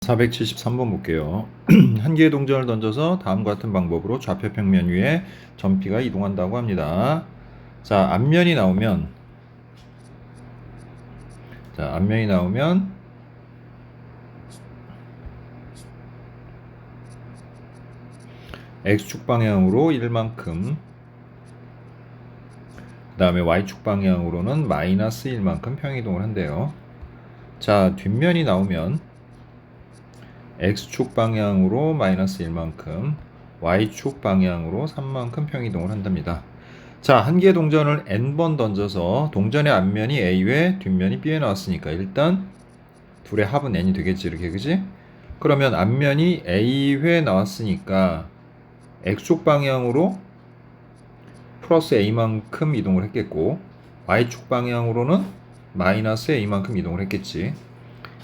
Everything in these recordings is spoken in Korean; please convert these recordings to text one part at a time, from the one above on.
473번 볼게요. 한 개의 동전을 던져서 다음과 같은 방법으로 좌표 평면 위에 점피가 이동한다고 합니다. 자, 앞면이 나오면 X축 방향으로 1만큼, 그 다음에 Y축 방향으로는 마이너스 1만큼 평이동을 한대요. 자, 뒷면이 나오면 X축 방향으로 마이너스 1만큼, Y축 방향으로 3만큼 평이동을 한답니다. 자, 한 개의 동전을 n번 던져서 동전의 앞면이 A회, 뒷면이 B에 나왔으니까 일단 둘의 합은 n이 되겠지, 이렇게, 그지? 그러면 앞면이 A회 나왔으니까 X축 방향으로 플러스 A만큼 이동을 했겠고, Y축 방향으로는 마이너스 A만큼 이동을 했겠지.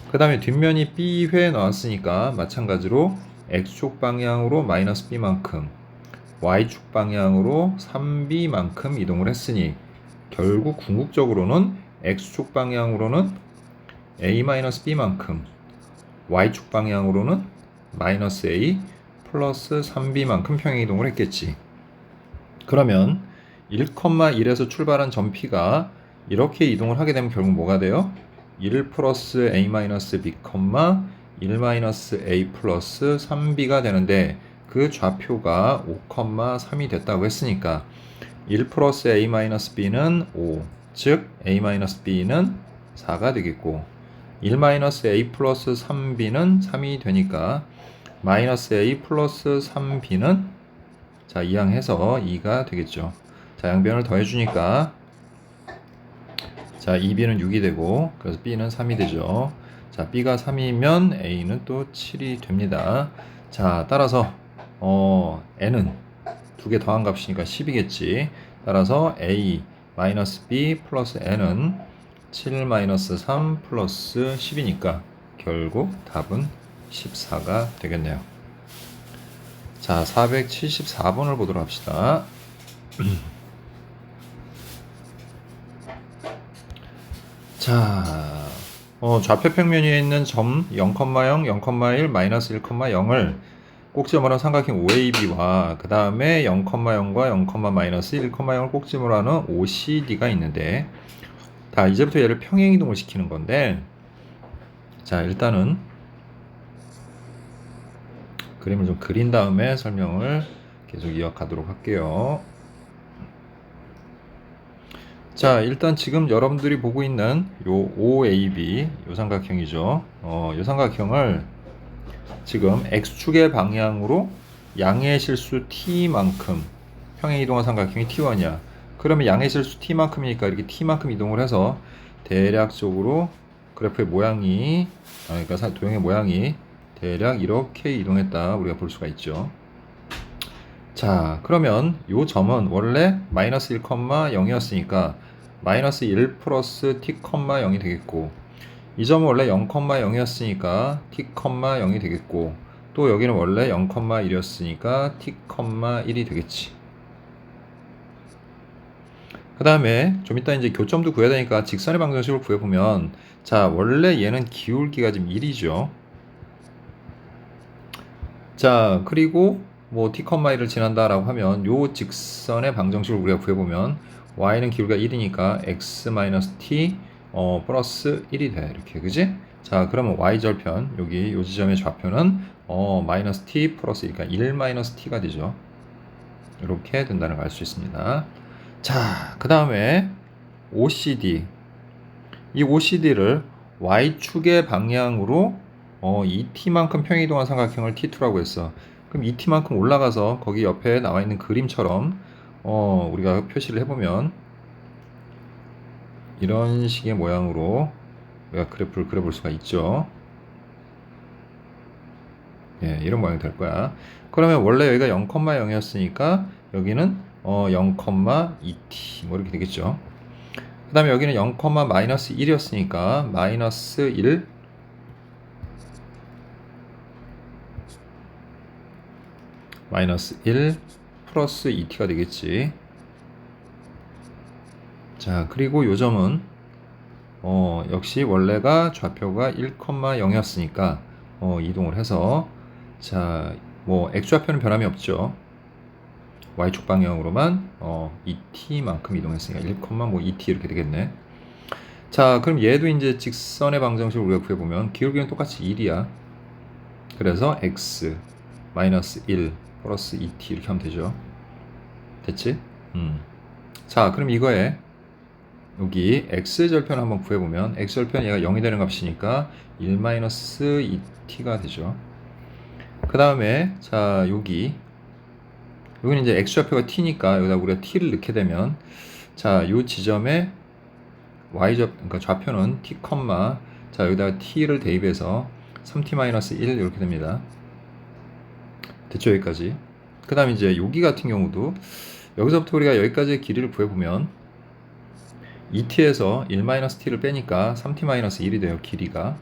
그 다음에 뒷면이 B회 나왔으니까 마찬가지로 X축 방향으로 마이너스 B만큼, Y축 방향으로 3B만큼 이동을 했으니 결국 궁극적으로는 X축 방향으로는 A-B만큼, Y축 방향으로는 마이너스 A 플러스 3B만큼 평행이동을 했겠지. 그러면 1,1에서 출발한 점피가 이렇게 이동을 하게 되면 결국 뭐가 돼요? 1 플러스 A-B, 1 A 플러스 3B가 되는데 그 좌표가 5,3이 됐다고 했으니까 1 플러스 A-B는 5, 즉 A-B는 4가 되겠고 1 A 플러스 3B는 3이 되니까 마이너스 A 플러스 3B는 자, 이항해서 2가 되겠죠. 자, 양변을 더해주니까 자, 2B는 6이 되고 그래서 B는 3이 되죠. 자, B가 3이면 A는 또 7이 됩니다. 자, 따라서 N은 두 개 더한 값이니까 10이겠지. 따라서 A 마이너스 B 플러스 N은 7 마이너스 3 플러스 10이니까 결국 답은 14가 되겠네요. 자, 474번을 보도록 합시다. 자, 좌표 평면 위에 있는 점 0,0, 0,1, 마이너스 1,0을 꼭지점으로 한 삼각형 OAB와 그 다음에 0,0과 0, 마이너스 1,0을 꼭지점으로 하는 OCD가 있는데 자, 이제부터 얘를 평행이동을 시키는 건데 자, 일단은 그림을 좀 그린 다음에 설명을 계속 이어가도록 할게요. 자, 일단 지금 여러분들이 보고 있는 요 OAB 요 삼각형이죠. 요 삼각형을 지금 X축의 방향으로 양의 실수 T만큼 평행이동한 삼각형이 T1이야. 그러면 양의 실수 T만큼이니까 이렇게 T만큼 이동을 해서 대략적으로 그래프의 모양이 그러니까 도형의 모양이 대략 이렇게 이동했다 우리가 볼 수가 있죠. 자, 그러면 요 점은 원래 마이너스 1,0이었으니까 마이너스 1 플러스 t,0이 되겠고 이 점은 원래 0,0이었으니까 t,0이 되겠고 또 여기는 원래 0,1이었으니까 t,1이 되겠지. 그 다음에 좀 이따 이제 교점도 구해야 되니까 직선의 방정식을 구해보면 자, 원래 얘는 기울기가 지금 1이죠. 자, 그리고 뭐 t,1을 지난다라고 하면 요 직선의 방정식을 우리가 구해보면 y는 기울기가 1이니까 x-t 플러스 1이 돼. 이렇게, 그지? 자, 그러면 y절편 여기 요 지점의 좌표는 마이너스 t 플러스 1, 그러니까 1 마이너스 t가 되죠. 이렇게 된다는 걸 알 수 있습니다. 자, 그 다음에 OCD 이 OCD를 y축의 방향으로 이 t만큼 평이동한 삼각형을 T2라고 했어. 그럼 이 t만큼 올라가서 거기 옆에 나와 있는 그림처럼 우리가 표시를 해보면 이런 식의 모양으로 우리가 그래프를 그려볼 수가 있죠. 예, 이런 모양이 될 거야. 그러면 원래 여기가 0,0이었으니까 여기는 0,2t 뭐 이렇게 되겠죠. 그 다음에 여기는 0, 마이너스 1이었으니까 마이너스 1 마이너스 1 플러스 2t가 되겠지. 자, 그리고 요 점은 역시 원래가 좌표가 1,0이었으니까 이동을 해서 자, 뭐 x좌표는 변함이 없죠. y축 방향으로만 et만큼 이동했으니까 1,2t 이렇게 되겠네. 자, 그럼 얘도 이제 직선의 방정식을 우리가 구해보면 기울기는 똑같이 1이야. 그래서 x 마이너스 1 플러스 2t 이렇게 하면 되죠. 됐지? 자, 그럼 이거에 여기 x절편 한번 구해보면 x절편 얘가 0이 되는 값이니까 1 마이너스 2t가 되죠. 그 다음에 자, 여기는 이제 x좌표가 t니까 여기다 우리가 t를 넣게 되면 자, 요 지점에 그러니까 좌표는 t, 자, 여기다가 t를 대입해서 3t-1 이렇게 됩니다. 됐죠? 여기까지. 그 다음에 이제 여기 같은 경우도 여기서부터 우리가 여기까지의 길이를 구해보면 2t에서 1-t를 빼니까 3t-1이 돼요. 길이가.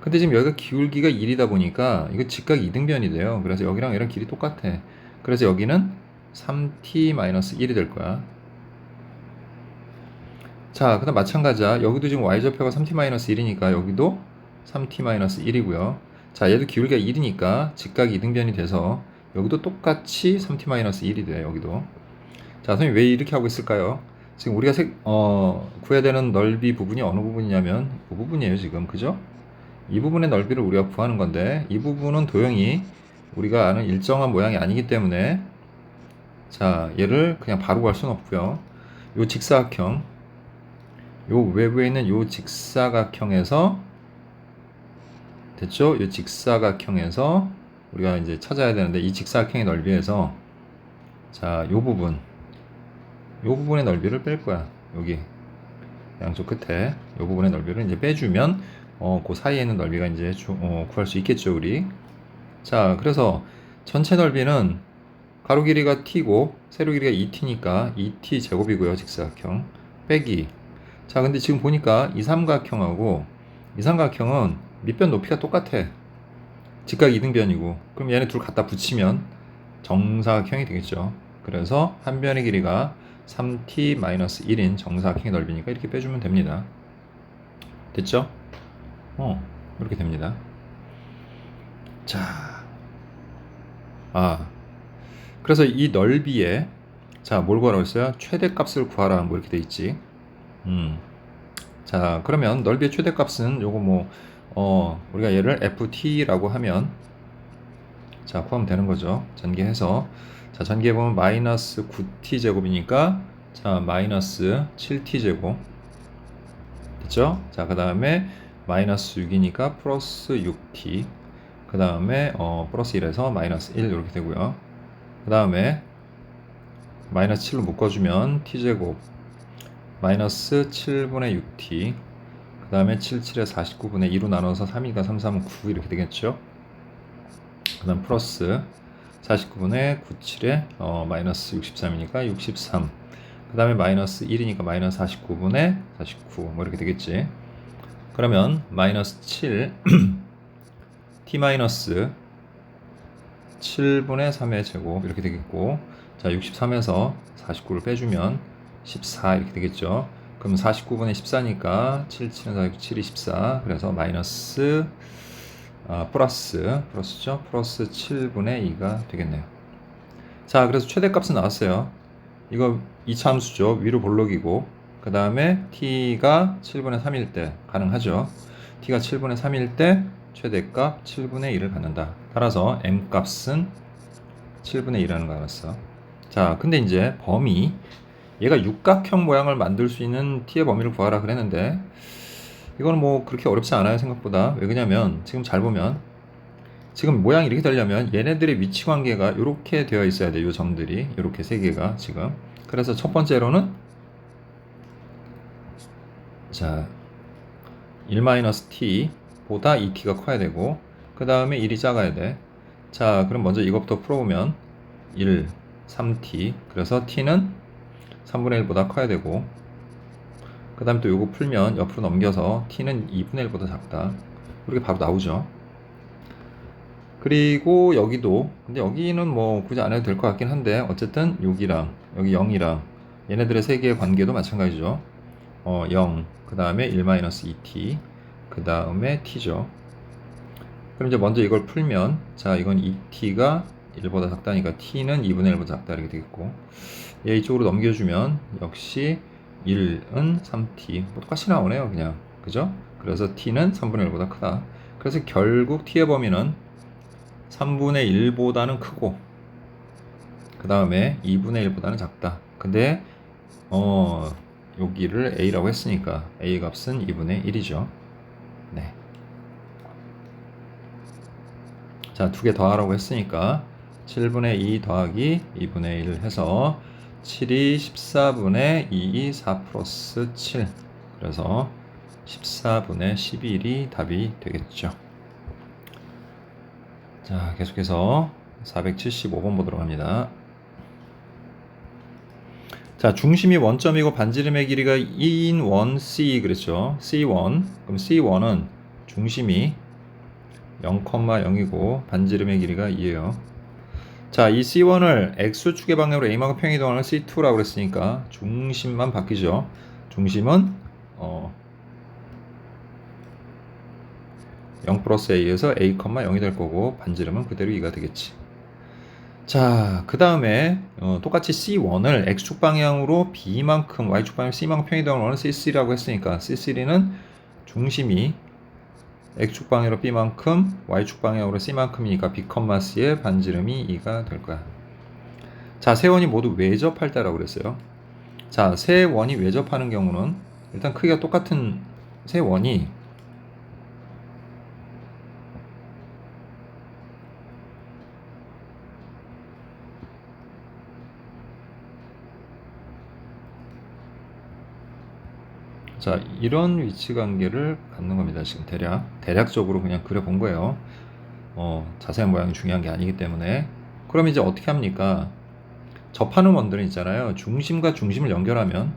근데 지금 여기가 기울기가 1이다 보니까 이거 직각 이등변이 돼요. 그래서 여기랑 얘랑 길이 똑같아. 그래서 여기는 3t-1이 될 거야. 자, 그 다음 마찬가지야. 여기도 지금 y좌표가 3t-1이니까 여기도 3t-1이고요. 자, 얘도 기울기가 1이니까 직각 이등변이 돼서 여기도 똑같이 3t-1이 돼. 여기도. 자, 선생님 왜 이렇게 하고 있을까요? 지금 우리가 구해야 되는 넓이 부분이 어느 부분이냐면 이 부분이에요. 지금. 그죠? 이 부분의 넓이를 우리가 구하는 건데 이 부분은 도형이 우리가 아는 일정한 모양이 아니기 때문에 자, 얘를 그냥 바로 구할 수는 없고요. 요 직사각형, 요 외부에 있는 요 직사각형에서 됐죠? 요 직사각형에서 우리가 이제 찾아야 되는데 이 직사각형의 넓이에서 자, 요 부분의 넓이를 뺄 거야. 여기 양쪽 끝에 요 부분의 넓이를 이제 빼주면 그 사이에 있는 넓이가 이제 구할 수 있겠죠, 우리. 자, 그래서 전체 넓이는 가로 길이가 t고 세로 길이가 2t니까 2t 제곱이고요, 직사각형 빼기. 자, 근데 지금 보니까 이 삼각형은 밑변 높이가 똑같아. 직각 이등변이고. 그럼 얘네 둘 갖다 붙이면 정사각형이 되겠죠. 그래서 한 변의 길이가 3t-1인 정사각형의 넓이니까 이렇게 빼주면 됩니다. 됐죠? 이렇게 됩니다. 자, 그래서 이 넓이에 자, 뭘 구하라고 했어요? 최대값을 구하라. 뭐 이렇게 돼 있지. 자, 그러면 넓이의 최대값은 요거 우리가 얘를 ft라고 하면 자, 구하면 되는 거죠. 전개해서 자, 전개해보면 마이너스 9t 제곱이니까 자, 마이너스 7t 제곱 됐죠? 자, 그 다음에 마이너스 6이니까 플러스 6t 그 다음에 플러스 1에서 마이너스 1 이렇게 되고요. 그 다음에 마이너스 7로 묶어주면 t제곱 마이너스 7분의 6t 그 다음에 7, 7에 49분의 2로 나눠서 3이가 3, 3은 9 이렇게 되겠죠. 그 다음 플러스 49분의 9, 7에 마이너스 63이니까 63 그 다음에 마이너스 1이니까 마이너스 49분의 49 뭐 이렇게 되겠지. 그러면 마이너스 7 t 마이너스 7분의 3의 제곱 이렇게 되겠고 자 63에서 49를 빼주면 14 이렇게 되겠죠. 그럼 49분의 14니까 7, 7은 7이 14 그래서 마이너스 플러스죠. 플러스 7분의 2가 되겠네요. 자, 그래서 최대값은 나왔어요. 이거 이차함수죠. 위로 볼록이고 그 다음에 t가 7분의 3일 때 가능하죠. t가 7분의 3일 때 최대값 7분의 1을 갖는다. 따라서 m값은 7분의 1이라는 거 알았어. 자, 근데 이제 범위 얘가 육각형 모양을 만들 수 있는 t의 범위를 구하라 그랬는데 이거는 뭐 그렇게 어렵지 않아요, 생각보다. 왜 그러냐면 지금 잘 보면 지금 모양이 이렇게 되려면 얘네들의 위치 관계가 이렇게 되어 있어야 돼요. 이 점들이 이렇게 세 개가 지금. 그래서 첫 번째로는 자 1-t 보다 2t가 커야 되고 그 다음에 1이 작아야 돼. 자, 그럼 먼저 이것부터 풀어보면 1, 3t 그래서 t는 3분의 1보다 커야 되고 그 다음에 또 요거 풀면 옆으로 넘겨서 t는 2분의 1보다 작다 이렇게 바로 나오죠. 그리고 여기도 근데 여기는 뭐 굳이 안 해도 될 것 같긴 한데 어쨌든 여기랑 여기 0이랑 얘네들의 세 개의 관계도 마찬가지죠. 0 그 다음에 1-2t 그 다음에 t죠. 그럼 이제 먼저 이걸 풀면, 자, 이건 2t가 1보다 작다니까 t는 2분의 1보다 작다 이렇게 되겠고, 얘 이쪽으로 넘겨주면 역시 1은 3t, 뭐 똑같이 나오네요 그냥, 그죠? 그래서 t는 3분의 1보다 크다. 그래서 결국 t의 범위는 3분의 1보다는 크고 그 다음에 2분의 1보다는 작다. 근데 여기를 a라고 했으니까 a 값은 2분의 1이죠. 네. 자, 두 개 더하라고 했으니까 7분의 2 더하기 2분의 1 해서 7이 14분의 2이 4 플러스 7. 그래서 14분의 11이 답이 되겠죠. 자, 계속해서 475번 보도록 합니다. 자, 중심이 원점이고 반지름의 길이가 2인 원 C 그랬죠. C1. 그럼 C1은 중심이 0,0이고 반지름의 길이가 2예요. 자, 이 C1을 X축의 방향으로 A만큼 평이동하는 C2라고 그랬으니까 중심만 바뀌죠. 중심은 0 플러스 A에서 A, 0이 될 거고 반지름은 그대로 2가 되겠지. 자, 그 다음에 똑같이 C1을 X축 방향으로 B만큼, Y축 방향으로 C만큼 평이동하는 C3라고 했으니까 C3는 중심이 X축 방향으로 B만큼, Y축 방향으로 C만큼이니까 B, C의 반지름이 2가 될 거야. 자, 세 원이 모두 외접할 때라고 그랬어요. 자, 세 원이 외접하는 경우는 일단 크기가 똑같은 세 원이 자, 이런 위치 관계를 갖는 겁니다. 지금 대략적으로 그냥 그려본 거예요. 자세한 모양이 중요한 게 아니기 때문에. 그럼 이제 어떻게 합니까? 접하는 원들은 있잖아요. 중심과 중심을 연결하면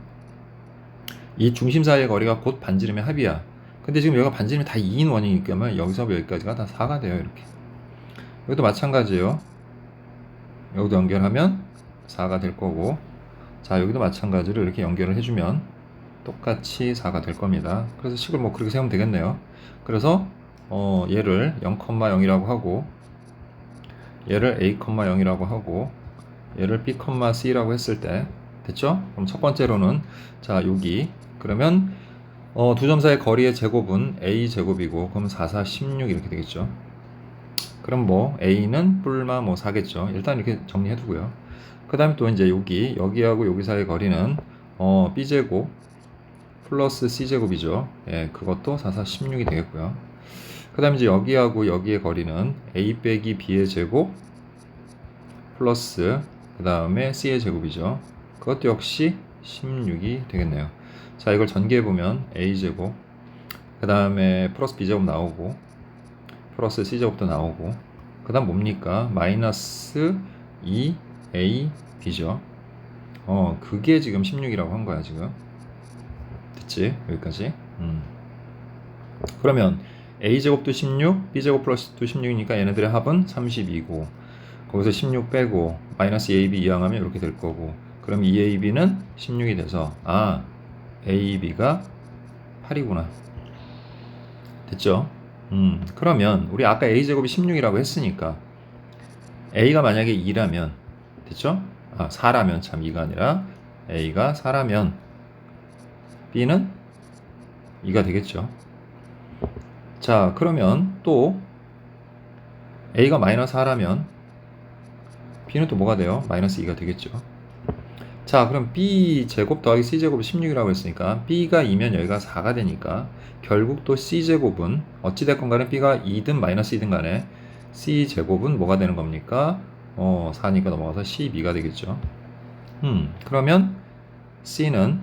이 중심 사이의 거리가 곧 반지름의 합이야. 근데 지금 여기가 반지름이 다 2인 원이기 때문에 여기서 여기까지가 다 4가 돼요. 이렇게. 여기도 마찬가지예요. 여기도 연결하면 4가 될 거고, 자, 여기도 마찬가지로 이렇게 연결을 해주면 똑같이 4가 될 겁니다. 그래서 식을 뭐 그렇게 세우면 되겠네요. 그래서 얘를 0,0이라고 하고, 얘를 A, 0이라고 하고, 얘를 B, C라고 했을 때 됐죠? 그럼 첫 번째로는 자, 여기 그러면 두 점 사이의 거리의 제곱은 A 제곱이고, 그럼 4, 4, 16 이렇게 되겠죠. 그럼 뭐 A는 뿔마 뭐 4겠죠. 일단 이렇게 정리해 두고요. 그 다음에 또 이제 여기하고 여기 사이의 거리는 B 제곱 플러스 C제곱이죠. 예, 그것도 4, 4, 16이 되겠고요. 그 다음에 이제 여기하고 여기의 거리는 A 빼기 B의 제곱 플러스 그 다음에 C의 제곱이죠. 그것도 역시 16이 되겠네요. 자, 이걸 전개해보면 A제곱 그 다음에 플러스 B제곱 나오고 플러스 C제곱도 나오고 그 다음 뭡니까? 마이너스 2AB죠. 그게 지금 16이라고 한 거야 지금. 됐지? 여기까지. 그러면 A제곱도 16, B제곱 플러스도 16이니까 얘네들의 합은 32고 거기서 16 빼고 마이너스 2AB 이항하면 이렇게 될 거고, 그럼 2AB는 16이 돼서 AB가 8이구나. 됐죠? 그러면 우리 아까 A제곱이 16이라고 했으니까 A가 만약에 2라면 됐죠? 4라면 참 2가 아니라 A가 4라면 B는 2가 되겠죠. 자, 그러면 또 A가 마이너스 4라면 B는 또 뭐가 돼요? 마이너스 2가 되겠죠. 자, 그럼 B제곱 더하기 C제곱이 16이라고 했으니까 B가 2면 여기가 4가 되니까 결국 또 C제곱은 어찌됐건 간에 B가 2든 마이너스 2든 간에 C제곱은 뭐가 되는 겁니까? 4니까 넘어가서 12가 되겠죠. 그러면 C는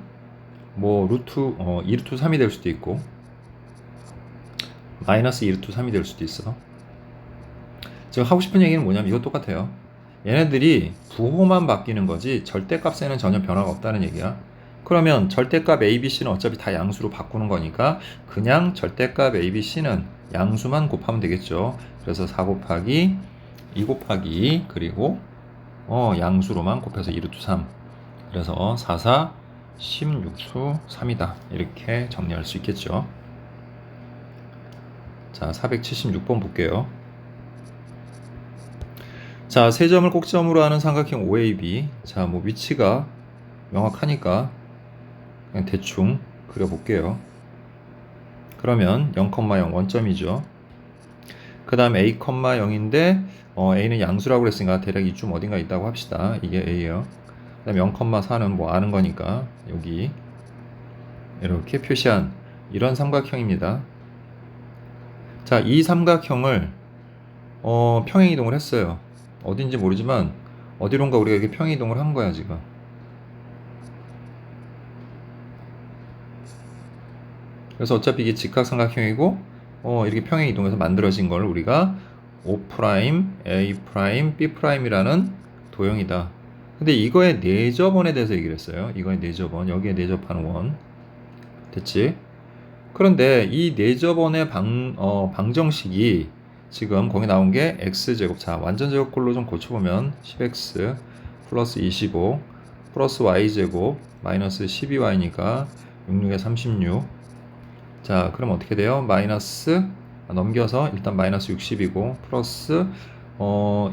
뭐 루트 2루트 3이 될 수도 있고 마이너스 2루트 3이 될 수도 있어. 지금 하고 싶은 얘기는 뭐냐면 이거 똑같아요. 얘네들이 부호만 바뀌는 거지 절대값에는 전혀 변화가 없다는 얘기야. 그러면 절대값 ABC는 어차피 다 양수로 바꾸는 거니까 그냥 절대값 ABC는 양수만 곱하면 되겠죠. 그래서 4 곱하기 2 곱하기 2 그리고 양수로만 곱해서 2루트 3. 그래서 4, 4, 16수 3이다. 이렇게 정리할 수 있겠죠. 자, 476번 볼게요. 자, 세 점을 꼭지점으로 하는 삼각형 OAB. 자, 뭐 위치가 명확하니까 그냥 대충 그려볼게요. 그러면 0,0 원점이죠. 그 다음 A, 0인데 A는 양수라고 그랬으니까 대략 이쯤 어딘가 있다고 합시다. 이게 A예요. 그 다음 0,4는 뭐 아는 거니까 여기 이렇게 표시한 이런 삼각형입니다. 자, 이 삼각형을 평행이동을 했어요. 어딘지 모르지만 어디론가 우리가 이렇게 평행이동을 한 거야 지금. 그래서 어차피 이게 직각삼각형이고 이렇게 평행이동해서 만들어진 걸 우리가 O', A', B'이라는 도형이다. 근데 이거의 내접원에 대해서 얘기를 했어요. 이거의 내접원, 여기에 내접하는 원. 됐지? 그런데 이 내접원의 방정식이 지금 거기 나온 게 x제곱. 자, 완전제곱꼴로 좀 고쳐보면 10x 플러스 25 플러스 y제곱 마이너스 12y니까 66에 36. 자, 그럼 어떻게 돼요? 마이너스 넘겨서 일단 마이너스 60이고 플러스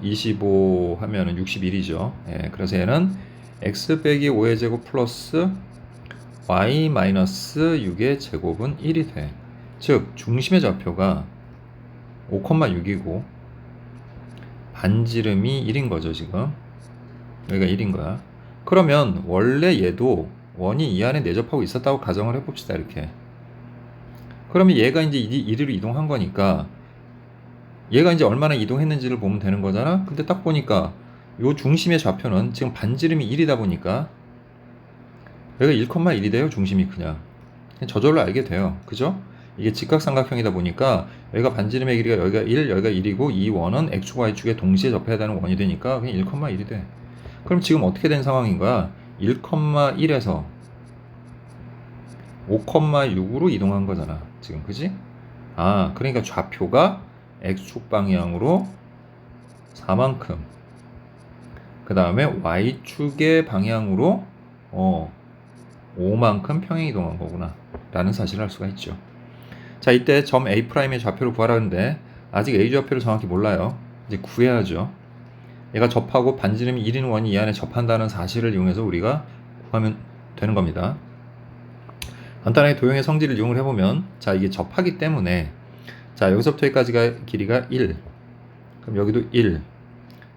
25 하면은 61이죠. 예, 그래서 얘는 x 빼기 5의 제곱 플러스 y 마이너스 6의 제곱은 1이 돼. 즉 중심의 좌표가 5,6이고 반지름이 1인 거죠. 지금 여기가 1인 거야. 그러면 원래 얘도 원이 이 안에 내접하고 있었다고 가정을 해봅시다. 이렇게. 그러면 얘가 이제 이리로 이동한 거니까 얘가 이제 얼마나 이동했는지를 보면 되는 거잖아. 근데 딱 보니까 요 중심의 좌표는 지금 반지름이 1이다 보니까 여기가 1,1이 돼요. 중심이 그냥 저절로 알게 돼요. 그죠? 이게 직각삼각형이다 보니까 여기가 반지름의 길이가 여기가 1, 여기가 1이고 이 원은 x축, y축에 동시에 접해야 되는 원이 되니까 그냥 1,1이 돼. 그럼 지금 어떻게 된 상황인 거야? 1,1에서 5,6으로 이동한 거잖아. 지금 그지? 아, 그러니까 좌표가 x축 방향으로 4만큼, 그 다음에 y축의 방향으로 5만큼 평행 이동한 거구나 라는 사실을 알 수가 있죠. 자, 이때 점 A'의 좌표를 구하라는데 아직 A 좌표를 정확히 몰라요. 이제 구해야죠. 얘가 접하고 반지름이 1인 원이 이 안에 접한다는 사실을 이용해서 우리가 구하면 되는 겁니다. 간단하게 도형의 성질을 이용을 해보면, 자, 이게 접하기 때문에, 자, 여기서부터 여기까지가 길이가 1, 그럼 여기도 1,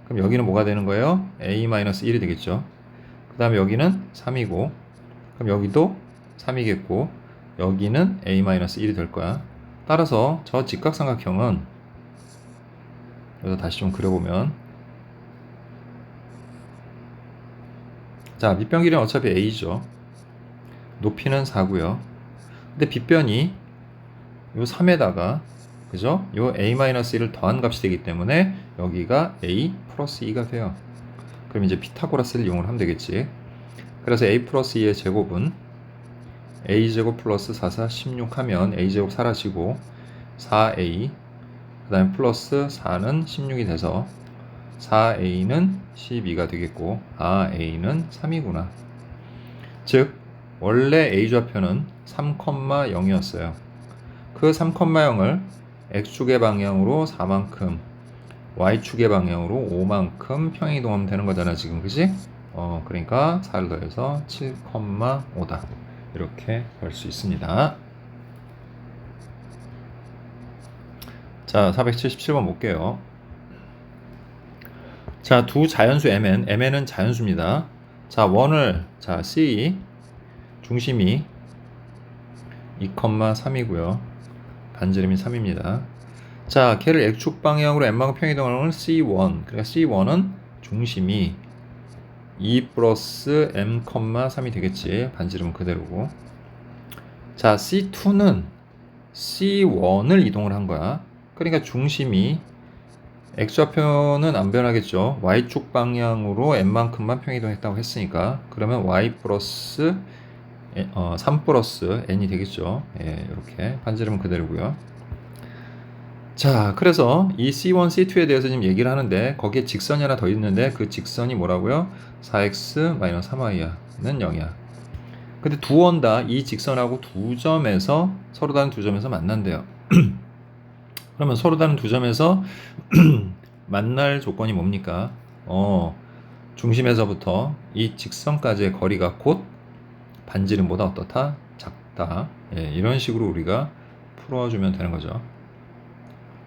그럼 여기는 뭐가 되는 거예요? A-1이 되겠죠. 그 다음에 여기는 3이고, 그럼 여기도 3이겠고, 여기는 A-1이 될 거야. 따라서 저 직각삼각형은 여기서 다시 좀 그려보면, 자, 밑변 길이는 어차피 A죠. 높이는 4고요. 근데 빗변이 요 3에다가 그죠? 요 A-1을 더한 값이 되기 때문에 여기가 A 플러스 2가 돼요. 그럼 이제 피타고라스를 이용을 하면 되겠지. 그래서 A 플러스 2의 제곱은 A제곱 플러스 4, 4, 16 하면 A제곱 사라지고 4A 그 다음에 플러스 4는 16이 돼서 4A는 12가 되겠고, 아, A는 3이구나. 즉 원래 A 좌표는 3,0이었어요. 그 3,0을 X축의 방향으로 4만큼, Y축의 방향으로 5만큼 평행이동하면 되는 거잖아 지금, 그지? 그러니까 4를 더해서 7,5다 이렇게 볼 수 있습니다. 자, 477번 볼게요. 자, 두 자연수 mn은 자연수입니다. 자, 원을, 자, C 중심이 2,3이고요. 반지름이 3입니다. 자, 걔를 X축 방향으로 n만큼 평행이동하는 C1. 그러니까 C1은 중심이 2 플러스 m, 3이 되겠지. 반지름은 그대로고. 자, C2는 C1을 이동을 한 거야. 그러니까 중심이 X좌표는 안 변하겠죠. Y축 방향으로 n만큼만 평행이동했다고 했으니까. 그러면 Y 플러스 3 플러스 n이 되겠죠. 예, 이렇게 반지름은 그대로고요. 자, 그래서 이 C1, C2에 대해서 지금 얘기를 하는데 거기에 직선이 하나 더 있는데 그 직선이 뭐라고요? 4x-3y는 0이야. 근데 두 원 다 이 직선하고 두 점에서 서로 다른 두 점에서 만난대요. 그러면 서로 다른 두 점에서 만날 조건이 뭡니까? 중심에서부터 이 직선까지의 거리가 곧 반지름보다 어떻다? 작다. 예, 이런 식으로 우리가 풀어주면 되는 거죠.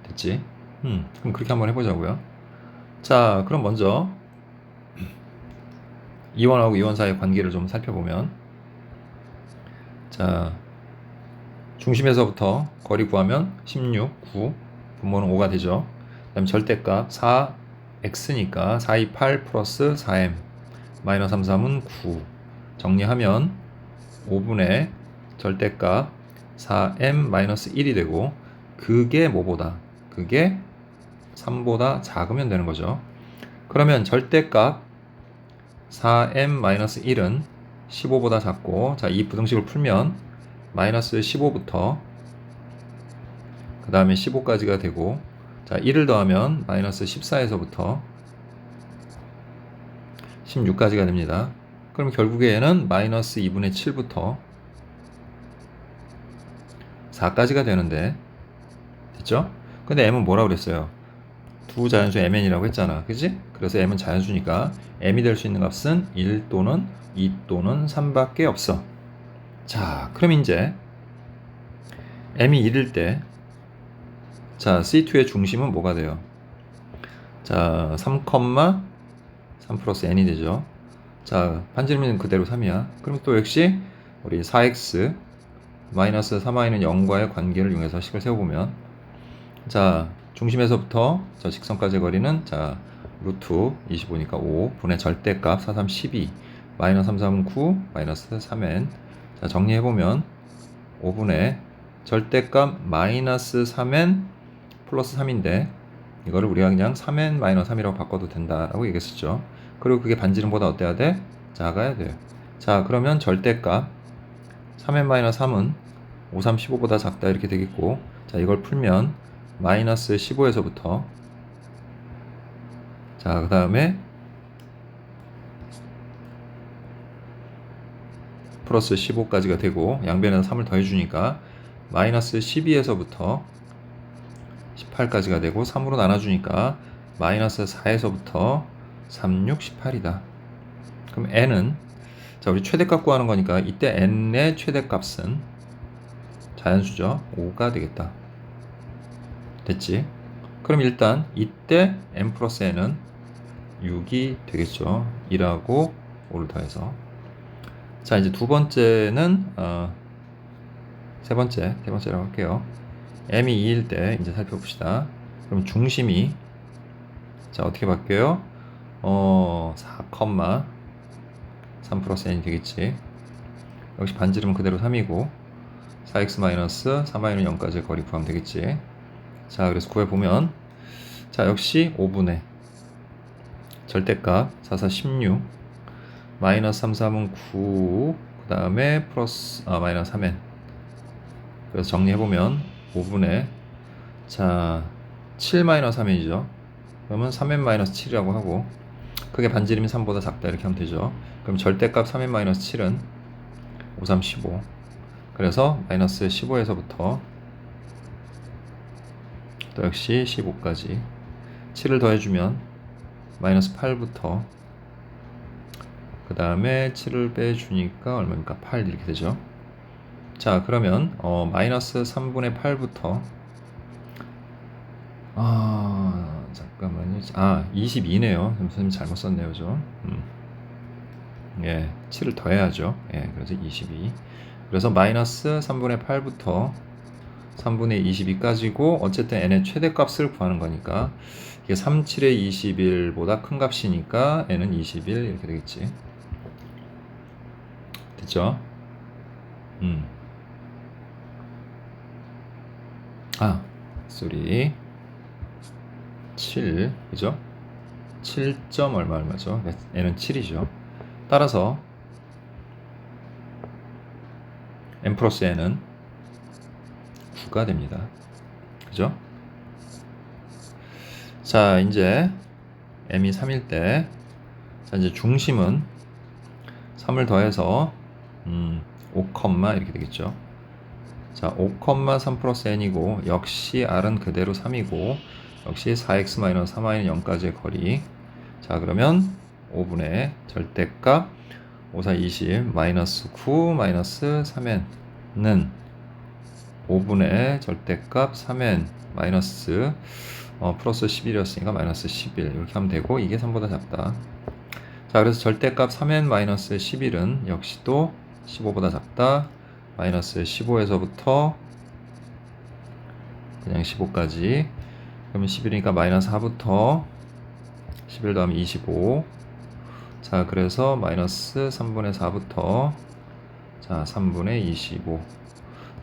됐지? 그럼 그렇게 한번 해보자고요. 자, 그럼 먼저 이원하고 이원 사이의 관계를 좀 살펴보면, 자, 중심에서부터 거리 구하면 16, 9, 분모는 5가 되죠. 그 다음에 절대값 4x니까 4, 2, 8 플러스 4m 마이너스 3, 3은 9. 정리하면 5분의 절대값 4m 마이너스 1이 되고, 그게 뭐보다? 그게 3보다 작으면 되는 거죠. 그러면 절대값 4m 마이너스 1은 15보다 작고, 자, 이 부등식을 풀면 마이너스 15부터 그 다음에 15까지가 되고, 자, 1을 더하면 마이너스 14에서부터 16까지가 됩니다. 그럼 결국에는 마이너스 2분의 7부터 4까지가 되는데, 됐죠? 근데 m은 뭐라고 그랬어요? 두 자연수 mn이라고 했잖아. 그지? 그래서 m은 자연수니까 m이 될 수 있는 값은 1 또는 2 또는 3밖에 없어. 자, 그럼 이제 m이 1일 때, 자, C2의 중심은 뭐가 돼요? 자, 3, 3 플러스 n이 되죠. 자, 반지름은 그대로 3이야. 그럼 또 역시 우리 4x 마이너스 3y는 0과의 관계를 이용해서 식을 세워보면, 자, 중심에서부터 저 직선까지의 거리는, 자, 루트 25니까 5 분의 절대값 4, 3, 12 마이너스 3, 3, 9 마이너스 3n. 자, 정리해보면 5분의 절대값 마이너스 3n 플러스 3인데, 이거를 우리가 그냥 3n 마이너스 3이라고 바꿔도 된다라고 얘기했었죠. 그리고 그게 반지름보다 어때야 돼? 작아야 돼요. 자, 그러면 절대값 3n 마이너스 3은 5, 3, 15보다 작다 이렇게 되겠고, 자, 이걸 풀면 마이너스 15에서부터, 자, 그 다음에 플러스 15까지가 되고, 양변에서 3을 더해주니까 마이너스 12에서부터 18까지가 되고, 3으로 나눠주니까 마이너스 4에서부터 3, 6, 18이다. 그럼 n은, 자, 우리 최대값 구하는 거니까 이때 n의 최대값은 자연수죠. 5가 되겠다. 됐지? 그럼 일단 이때 n 플러스 n은 6이 되겠죠. 2하고 5를 더해서. 자, 이제 두 번째는 세 번째라고 할게요. m이 2일 때 이제 살펴봅시다. 그럼 중심이, 자, 어떻게 바뀌어요? 4, 3 플러스 n이 되겠지. 역시 반지름은 그대로 3이고 4x 마이너스 3y는 0까지의 거리 구하면 되겠지. 자, 그래서 구해보면, 자, 역시 5분의 절대값 4, 4, 16 마이너스 3, 3은 9, 그 다음에 플러스 마이너스 3n. 그래서 정리해보면 5분의, 자, 7 마이너스 3n이죠. 그러면 3n 마이너스 7이라고 하고, 그게 반지름이 3보다 작다 이렇게 하면 되죠. 그럼 절대값 3n 마이너스 7은 5, 3, 15. 그래서 마이너스 15에서부터 또 역시 15까지 7을 더해주면 마이너스 8부터 그 다음에 7을 빼주니까 얼마입니까? 8 이렇게 되죠. 자, 그러면 마이너스 3분의 8부터 잠깐만요. 22네요. 선생님 잘못 썼네요. 저. 예, 7을 더해야죠. 예, 그래서 22. 그래서 마이너스 3분의 8부터 3분의 22까지고, 어쨌든 n의 최대값을 구하는 거니까 이게 3, 7의 21보다 큰 값이니까 n은 21 이렇게 되겠지. 됐죠? 쏘리 7, 그죠? 7점 얼마죠? n은 7이죠. 따라서 n 플러스 n은 9가 됩니다. 그죠? 자, 이제 m이 3일 때, 자, 이제 중심은 3을 더해서 5, 이렇게 되겠죠. 자, 5,3 플러스 n이고 역시 r은 그대로 3이고 역시 4x-3y는 0까지의 거리. 자, 그러면 5분의 절대값 5, 4, 20 마이너스 9 마이너스 3n는 5분의 절대값 3n 마이너스 플러스 11이었으니까 마이너스 11 이렇게 하면 되고 이게 3보다 작다. 자, 그래서 절대값 3n 마이너스 11은 역시 또 15보다 작다. 마이너스 15에서부터 그냥 15까지. 그러면 11이니까 마이너스 4부터 11 더하면 25. 자, 그래서 마이너스 3분의 4부터 자, 3분의 25.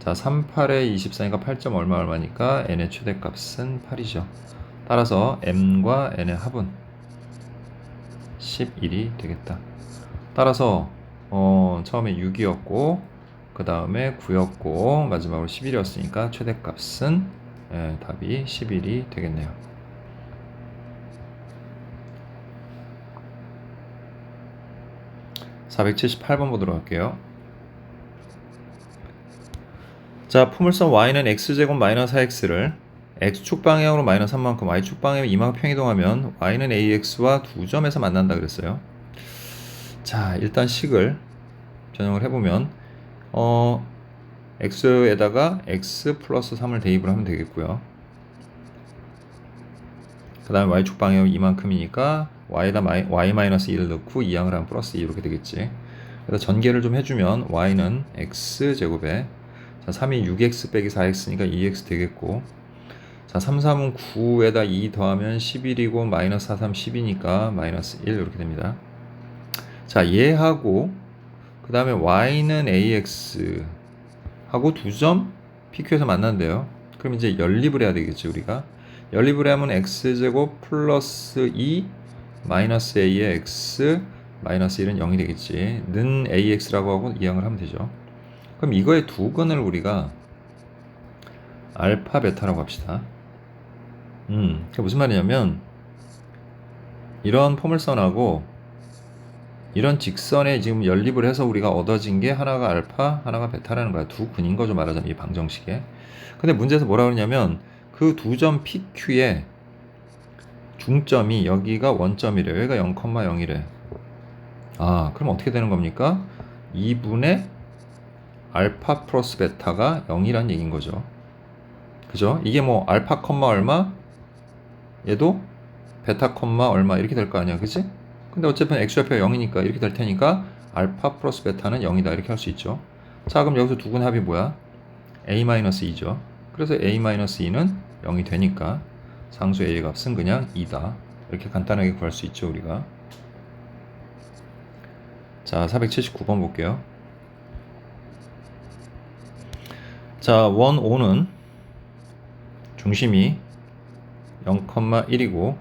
자, 38에 24니까 8점 얼마니까 n의 최대값은 8이죠. 따라서 m과 n의 합은 11이 되겠다. 따라서 처음에 6이었고 그 다음에 9였고 마지막으로 11이었으니까 최대값은 답이 11이 되겠네요. (478번) 보도록 할게요. 자, 포물선 y는 x제곱 마이너스 4x를 x축 방향으로 마이너스 3만큼 y축 방향으로 2만큼 평이동하면 y는 ax와 두 점에서 만난다 그랬어요. 자, 일단 식을 변형을 해보면 x에다가 x 플러스 3을 대입을 하면 되겠고요. 그 다음에 y축 방향이 이만큼이니까 y에다 y 마이너스 2를 넣고 2항을 하면 플러스 2 이렇게 되겠지. 그래서 전개를 좀 해주면 y는 x제곱에 자, 3이 6x 빼기 4x니까 2x 되겠고 자, 3, 3은 9에다 2 더하면 11이고 마이너스 4, 3, 10이니까 마이너스 1 이렇게 됩니다. 자, 얘하고 그 다음에 y는 ax 하고 두 점 PQ에서 만난대요. 그럼 이제 연립을 해야 되겠죠, 우리가. 연립을 하면 x제곱 플러스 2 마이너스 a의 x 마이너스 1은 0이 되겠지. 는 ax라고 하고 이항을 하면 되죠. 그럼 이거의 두 근을 우리가 알파 베타라고 합시다. 그게 무슨 말이냐면 이런 포물선하고 이런 직선에 지금 연립을 해서 우리가 얻어진 게 하나가 알파, 하나가 베타라는 거야. 두 근인 거죠, 말하자면 이 방정식에. 근데 문제에서 뭐라 그러냐면 그 두 점 PQ의 중점이 여기가 원점이래요. 여기가 0,0이래. 아, 그럼 어떻게 되는 겁니까? 2분의 알파 플러스 베타가 0이란 얘기인 거죠. 그죠? 이게 뭐 알파 컴마 얼마? 얘도 베타 컴마 얼마 이렇게 될 거 아니야, 그치? 근데 어차피 x좌표가 0이니까 이렇게 될 테니까 알파 플러스 베타는 0이다 이렇게 할 수 있죠. 자, 그럼 여기서 두 근 합이 뭐야? a-2죠. 그래서 a-2는 0이 되니까 상수 a의 값은 그냥 2다. 이렇게 간단하게 구할 수 있죠, 우리가. 자, 479번 볼게요. 자, 원 O는 중심이 0,1이고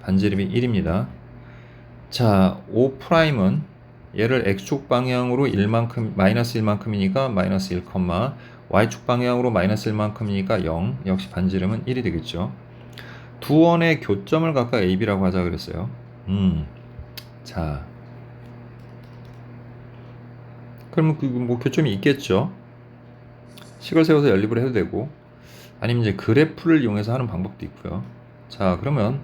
반지름이 1입니다. 자, O'은 얘를 x축 방향으로 1만큼, 마이너스 1만큼이니까 마이너스 1, y축 방향으로 마이너스 1만큼이니까 0, 역시 반지름은 1이 되겠죠. 두 원의 교점을 각각 A, B라고 하자 그랬어요. 자, 그러면 뭐 교점이 있겠죠. 식을 세워서 연립을 해도 되고 아니면 이제 그래프를 이용해서 하는 방법도 있고요. 자, 그러면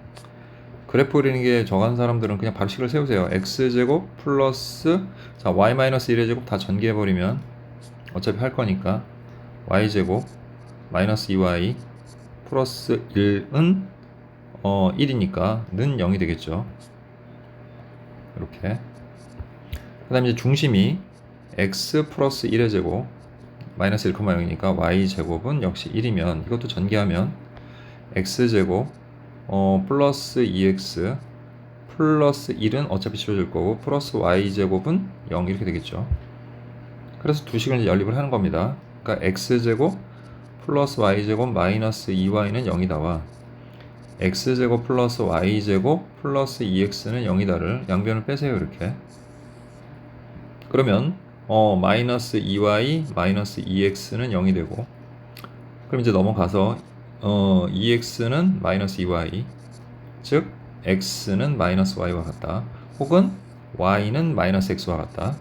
그래프 그리는 게 적은 사람들은 그냥 바로 식을 세우세요. x제곱 플러스 자 y-1의 제곱 다 전개해버리면 어차피 할 거니까 y제곱 마이너스 2y 플러스 1은 1이니까 는 0이 되겠죠. 이렇게. 그 다음에 이제 중심이 x 플러스 1의 제곱 마이너스 1,0이니까 y제곱은 역시 1이면 이것도 전개하면 x제곱 플러스 2x 플러스 1은 어차피 지워질 거고 플러스 y제곱은 0 이렇게 되겠죠. 그래서 두 식을 이제 연립을 하는 겁니다. 그러니까 x제곱 플러스 y제곱 마이너스 2y는 0이다와 x제곱 플러스 y제곱 플러스 2x는 0이다를 양변을 빼세요. 이렇게. 그러면 마이너스 2y 마이너스 2x는 0이 되고 그럼 이제 넘어가서 2x는 마이너스 2y 즉 x는 마이너스 y와 같다 혹은 y는 마이너스 x와 같다.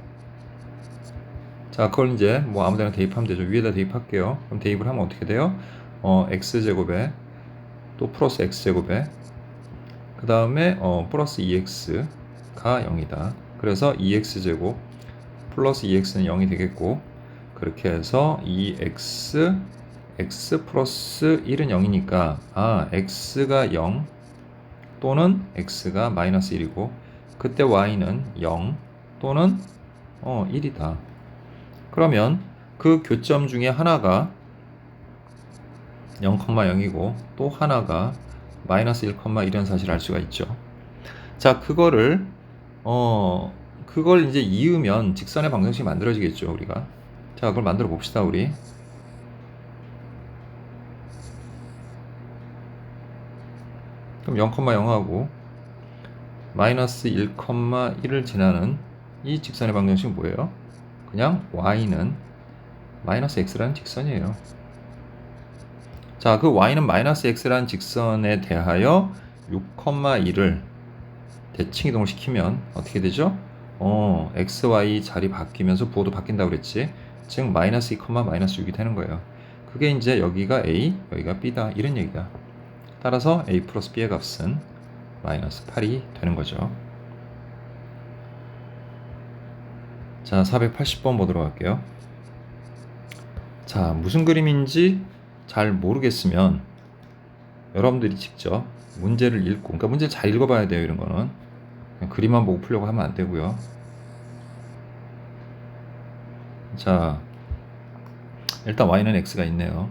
자, 그걸 이제 뭐 아무데나 대입하면 되죠. 위에다 대입할게요. 그럼 대입을 하면 어떻게 돼요? x제곱에 또 플러스 x제곱에 그 다음에 플러스 2x가 0이다. 그래서 2x제곱 플러스 2x는 0이 되겠고, 그렇게 해서 2x x 플러스 1은 0이니까 x가 0 또는 x가 마이너스 1이고, 그때 y는 0 또는 1이다. 그러면 그 교점 중에 하나가 0,0이고 또 하나가 마이너스 1,1이라는 사실을 알 수가 있죠. 자, 그걸 이제 이으면 직선의 방정식이 만들어지겠죠, 우리가. 자, 그걸 만들어 봅시다, 우리. 그럼 0,0하고 마이너스 1,1을 지나는 이 직선의 방정식은 뭐예요? 그냥 y는 마이너스 x라는 직선이에요. 자, 그 y는 마이너스 x라는 직선에 대하여 6,1을 대칭 이동을 시키면 어떻게 되죠? x, y 자리 바뀌면서 부호도 바뀐다고 그랬지. 즉 마이너스 2, 마이너스 6이 되는 거예요. 그게 이제 여기가 a, 여기가 b다, 이런 얘기야. 따라서 a 플러스 b의 값은 마이너스 8이 되는 거죠. 자, 480번 보도록 할게요. 자, 무슨 그림인지 잘 모르겠으면 여러분들이 직접 문제를 읽고, 그러니까 문제를 잘 읽어봐야 돼요. 이런 거는 그냥 그림만 보고 풀려고 하면 안 되고요. 자, 일단 y는 x가 있네요.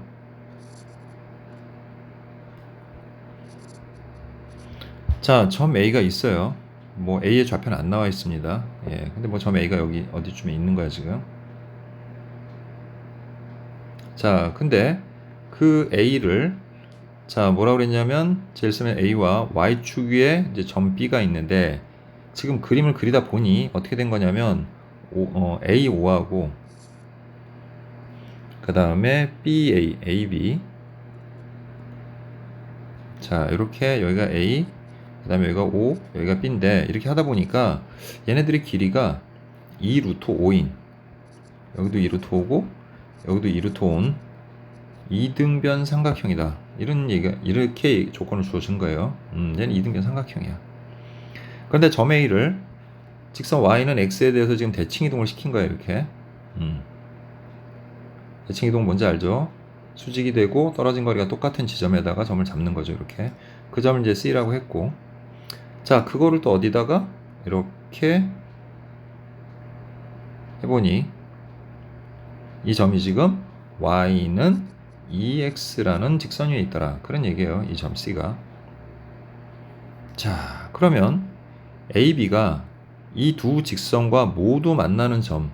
자, 점 a가 있어요. 뭐 a의 좌표는 안 나와 있습니다. 예, 근데 뭐 점 a가 여기 어디쯤에 있는 거야 지금. 자, 근데 그 a를 자, 뭐라 그랬냐면 제일 처음에 a와 y축 위에 이제 점 b가 있는데, 지금 그림을 그리다 보니 어떻게 된 거냐면 A5하고 그 다음에 BA, AB, 자 이렇게 여기가 A, 그 다음에 여기가 O, 여기가 B인데, 이렇게 하다 보니까 얘네들의 길이가 2 루트 5인, 여기도 2 루트 5고 여기도 2 루트 5인 2등변 삼각형이다, 이런 얘기가, 이렇게 조건을 주어진 거예요. 얘는 2등변 삼각형이야. 그런데 점 A를 직선 y는 x에 대해서 지금 대칭 이동을 시킨 거예요. 이렇게. 대칭 이동 뭔지 알죠? 수직이 되고 떨어진 거리가 똑같은 지점에다가 점을 잡는 거죠. 이렇게. 그 점을 이제 C라고 했고, 자, 그거를 또 어디다가 이렇게 해보니 이 점이 지금 y는 2x라는 직선 위에 있더라, 그런 얘기예요. 이 점 C가. 자, 그러면 AB가 이 두 직선과 모두 만나는 점,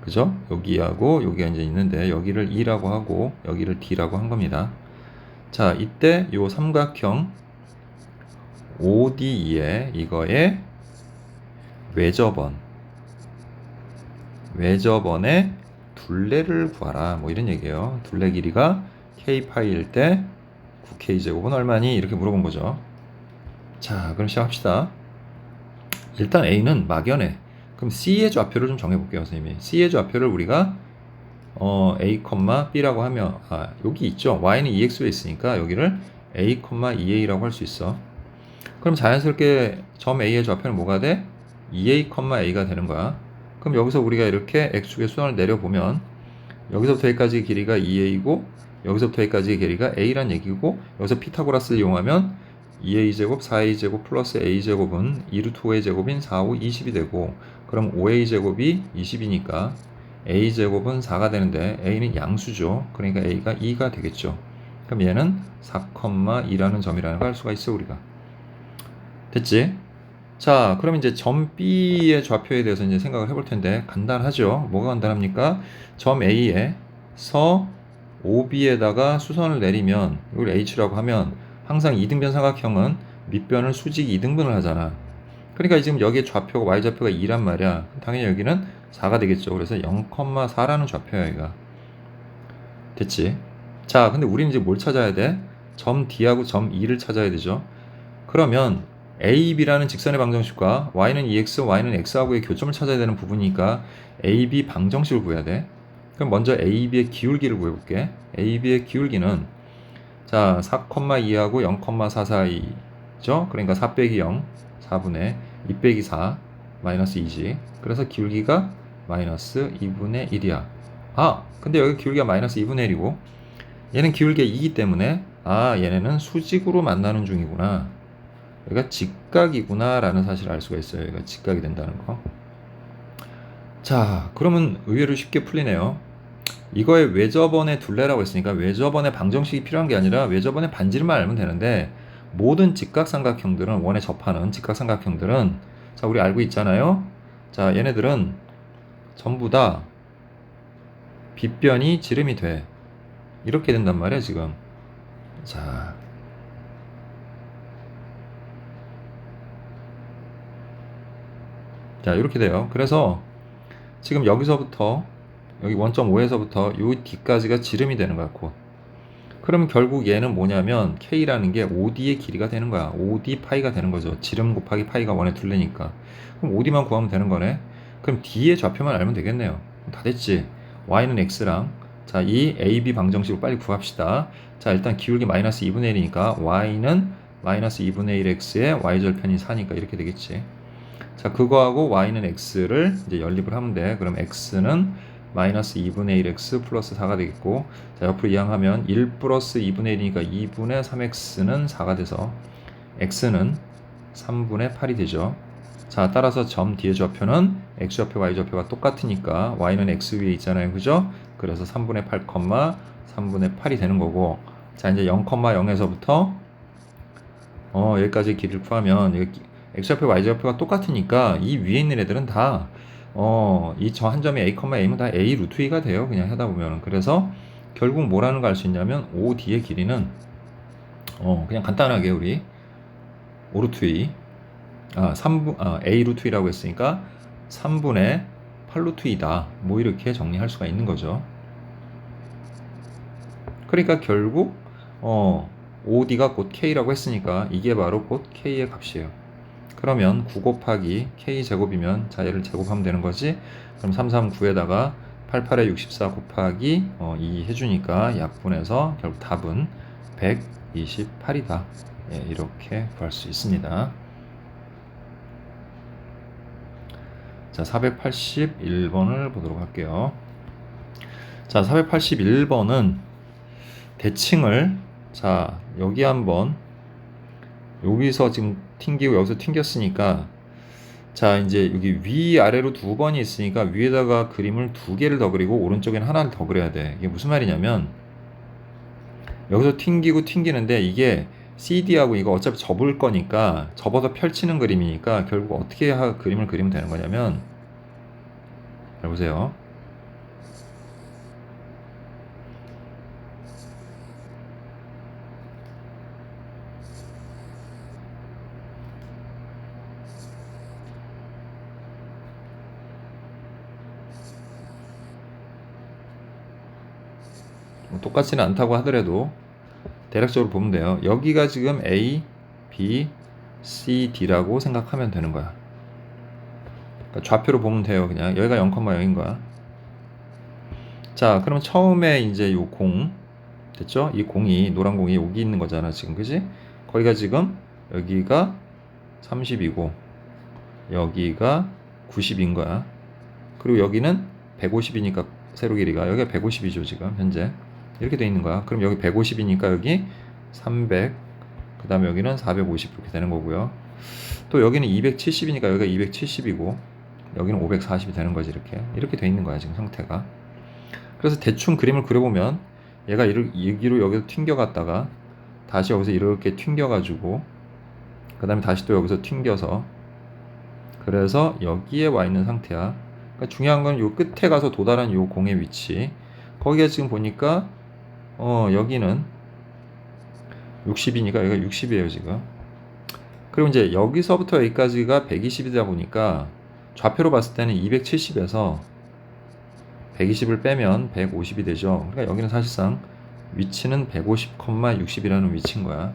그죠? 여기하고 여기가 이제 있는데, 여기를 E라고 하고 여기를 D라고 한 겁니다. 자, 이때 요 삼각형 ODE의 이거의 외접원의 둘레를 구하라, 뭐 이런 얘기예요. 둘레 길이가 K파이일 때 9K제곱은 얼마니? 이렇게 물어본 거죠. 자, 그럼 시작합시다. 일단 A는 막연해. 그럼 C의 좌표를 좀 정해볼게요, 선생님이. C의 좌표를 우리가 A, B라고 하면, 여기 있죠. Y는 2X에 있으니까 여기를 A, 2A라고 할 수 있어. 그럼 자연스럽게 점 A의 좌표는 뭐가 돼? 2A, A가 되는 거야. 그럼 여기서 우리가 이렇게 X축의 수선을 내려보면 여기서부터 여기까지의 길이가 2A고 여기서부터 여기까지의 길이가 A란 얘기고, 여기서 피타고라스를 이용하면 2a제곱 4a제곱 플러스 a제곱은 2루트 5의 제곱인 4, 5, 20이 되고, 그럼 5a제곱이 20이니까 a제곱은 4가 되는데 a는 양수죠. 그러니까 a가 2가 되겠죠. 그럼 얘는 4,2라는 점이라는 걸 알 수가 있어, 우리가. 됐지? 자, 그럼 이제 점 B의 좌표에 대해서 이제 생각을 해볼 텐데, 간단하죠? 뭐가 간단합니까? 점 A에서 OB에다가 수선을 내리면, 이걸 H라고 하면, 항상 2등변 삼각형은 밑변을 수직 2등분을 하잖아. 그러니까 지금 여기에 좌표가, Y좌표가 2란 말이야. 당연히 여기는 4가 되겠죠. 그래서 0,4라는 좌표야, 여기가. 됐지? 자, 근데 우리는 이제 뭘 찾아야 돼? 점 D하고 점 E를 찾아야 되죠. 그러면 AB라는 직선의 방정식과 y는 EX, y는 X하고의 교점을 찾아야 되는 부분이니까 AB 방정식을 구해야 돼. 그럼 먼저 AB의 기울기를 구해볼게. AB의 기울기는 자 4,2하고 0,4 사이죠. 그러니까 4 빼기 0, 4분의 2 빼기 4, 마이너스 2지. 그래서 기울기가 마이너스 2분의 1이야. 아 근데 여기 기울기가 마이너스 2분의 1이고 얘는 기울기가 2이기 때문에 아 얘네는 수직으로 만나는 중이구나. 여기가 직각이구나 라는 사실을 알 수가 있어요. 여기가 직각이 된다는 거. 자 그러면 의외로 쉽게 풀리네요. 이거에 외접원의 둘레라고 했으니까 외접원의 방정식이 필요한 게 아니라 외접원의 반지름만 알면 되는데 모든 직각삼각형들은 원에 접하는 직각삼각형들은 자 우리 알고 있잖아요. 자 얘네들은 전부 다 빗변이 지름이 돼. 이렇게 된단 말이야 지금. 자 이렇게 돼요. 그래서 지금 여기서부터 여기 1.5에서부터 요 뒤까지가 지름이 되는 거야 곧. 그럼 결국 얘는 뭐냐면 K라는 게 OD의 길이가 되는 거야. OD 파이가 되는 거죠. 지름 곱하기 파이가 원의 둘레니까. 그럼 OD만 구하면 되는 거네. 그럼 D의 좌표만 알면 되겠네요. 다 됐지. Y는 X랑 자, 이 AB 방정식을 빨리 구합시다. 자, 일단 기울기 마이너스 2분의 1이니까 Y는 마이너스 2분의 1X에 Y절편이 4니까 이렇게 되겠지. 자, 그거하고 Y는 X를 이제 연립을 하면 돼. 그럼 X는 마이너스 2분의 1x 플러스 4가 되겠고 자 옆으로 이항하면 1 플러스 2분의 1이니까 2분의 3x는 4가 돼서 x는 3분의 8이 되죠. 자 따라서 점 뒤의 좌표는 x좌표 y좌표가 똑같으니까 y는 x 위에 있잖아요. 그죠? 그래서 3분의 8, 3분의 8이 되는 거고 자 이제 0,0에서부터 여기까지 길이를 구하면 여기 x좌표 y좌표가 똑같으니까 이 위에 있는 애들은 다 이 저 한 점이 a, a면 다 a 루트 2가 돼요. 그냥 하다 보면. 그래서 결국 뭐라는 걸 알 수 있냐면 OD의 길이는 그냥 간단하게 우리 5 루트 2 a 루트 2라고 했으니까 3분의 8 루트 2다. 뭐 이렇게 정리할 수가 있는 거죠. 그러니까 결국 OD가 곧 K라고 했으니까 이게 바로 곧 K의 값이에요. 그러면 9 곱하기 K제곱이면 자 얘를 제곱하면 되는 거지. 그럼 339에다가 88에 64 곱하기 2 해주니까 약분해서 결국 답은 128이다. 예, 이렇게 구할 수 있습니다. 자 481번을 보도록 할게요. 자 481번은 대칭을 자 여기 한번 여기서 지금 튕기고 여기서 튕겼으니까 자 이제 여기 위아래로 두 번이 있으니까 위에다가 그림을 두 개를 더 그리고 오른쪽에는 하나를 더 그려야 돼. 이게 무슨 말이냐면 여기서 튕기고 튕기는데 이게 CD하고 이거 어차피 접을 거니까 접어서 펼치는 그림이니까 결국 어떻게 그림을 그리면 되는 거냐면 잘 보세요. 똑같지는 않다고 하더라도 대략적으로 보면 돼요. 여기가 지금 A, B, C, D라고 생각하면 되는 거야. 그러니까 좌표로 보면 돼요. 그냥 여기가 0,0인 거야. 자, 그러면 처음에 이제 요 공 됐죠? 이 공이 노란 공이 여기 있는 거잖아 지금, 그지? 거기가 지금 여기가 30이고 여기가 90인 거야. 그리고 여기는 150이니까 세로 길이가 여기가 150이죠 지금 현재. 이렇게 돼 있는 거야. 그럼 여기 150이니까 여기 300, 그 다음에 여기는 450 이렇게 되는 거고요. 또 여기는 270이니까 여기가 270이고 여기는 540이 되는 거지. 이렇게 돼 있는 거야 지금 상태가. 그래서 대충 그림을 그려보면 얘가 여기로 여기서 튕겨갔다가 다시 여기서 이렇게 튕겨가지고 그 다음에 다시 또 여기서 튕겨서 그래서 여기에 와 있는 상태야. 그러니까 중요한 건 요 끝에 가서 도달한 요 공의 위치. 거기가 지금 보니까 여기는 60이니까 여기가 60이에요 지금. 그리고 이제 여기서부터 여기까지가 120이다 보니까 좌표로 봤을 때는 270에서 120을 빼면 150이 되죠. 그러니까 여기는 사실상 위치는 150,60이라는 위치인 거야.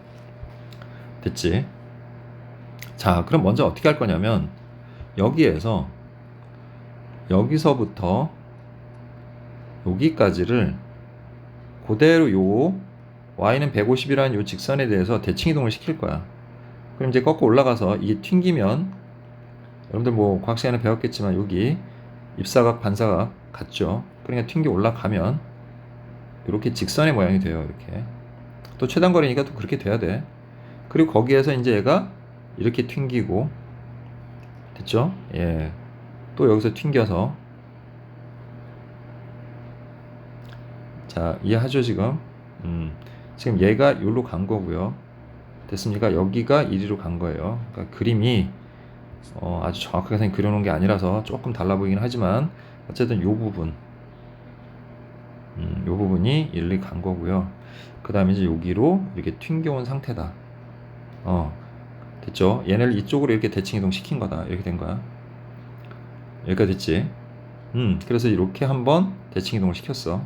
됐지? 자, 그럼 먼저 어떻게 할 거냐면 여기서부터 여기까지를 그대로 요 y는 150이라는 요 직선에 대해서 대칭 이동을 시킬 거야. 그럼 이제 꺾고 올라가서 이게 튕기면, 여러분들 뭐 과학 시간에 배웠겠지만 여기 입사각 반사각 같죠. 그러니까 튕겨 올라가면 이렇게 직선의 모양이 돼요. 이렇게 또 최단거리니까 또 그렇게 돼야 돼. 그리고 거기에서 이제 얘가 이렇게 튕기고, 됐죠? 예. 또 여기서 튕겨서, 자, 이해하죠 지금? 지금 얘가 여기로 간 거고요. 됐습니까? 여기가 이리로 간 거예요. 그러니까 그림이 아주 정확하게 선생님 그려놓은 게 아니라서 조금 달라 보이긴 하지만 어쨌든 요 부분, 요 부분이 이리 간 거고요. 그 다음에 이제 여기로 이렇게 튕겨온 상태다. 됐죠? 얘네를 이쪽으로 이렇게 대칭 이동 시킨 거다. 이렇게 된 거야. 여기까지 됐지? 그래서 이렇게 한번 대칭 이동을 시켰어.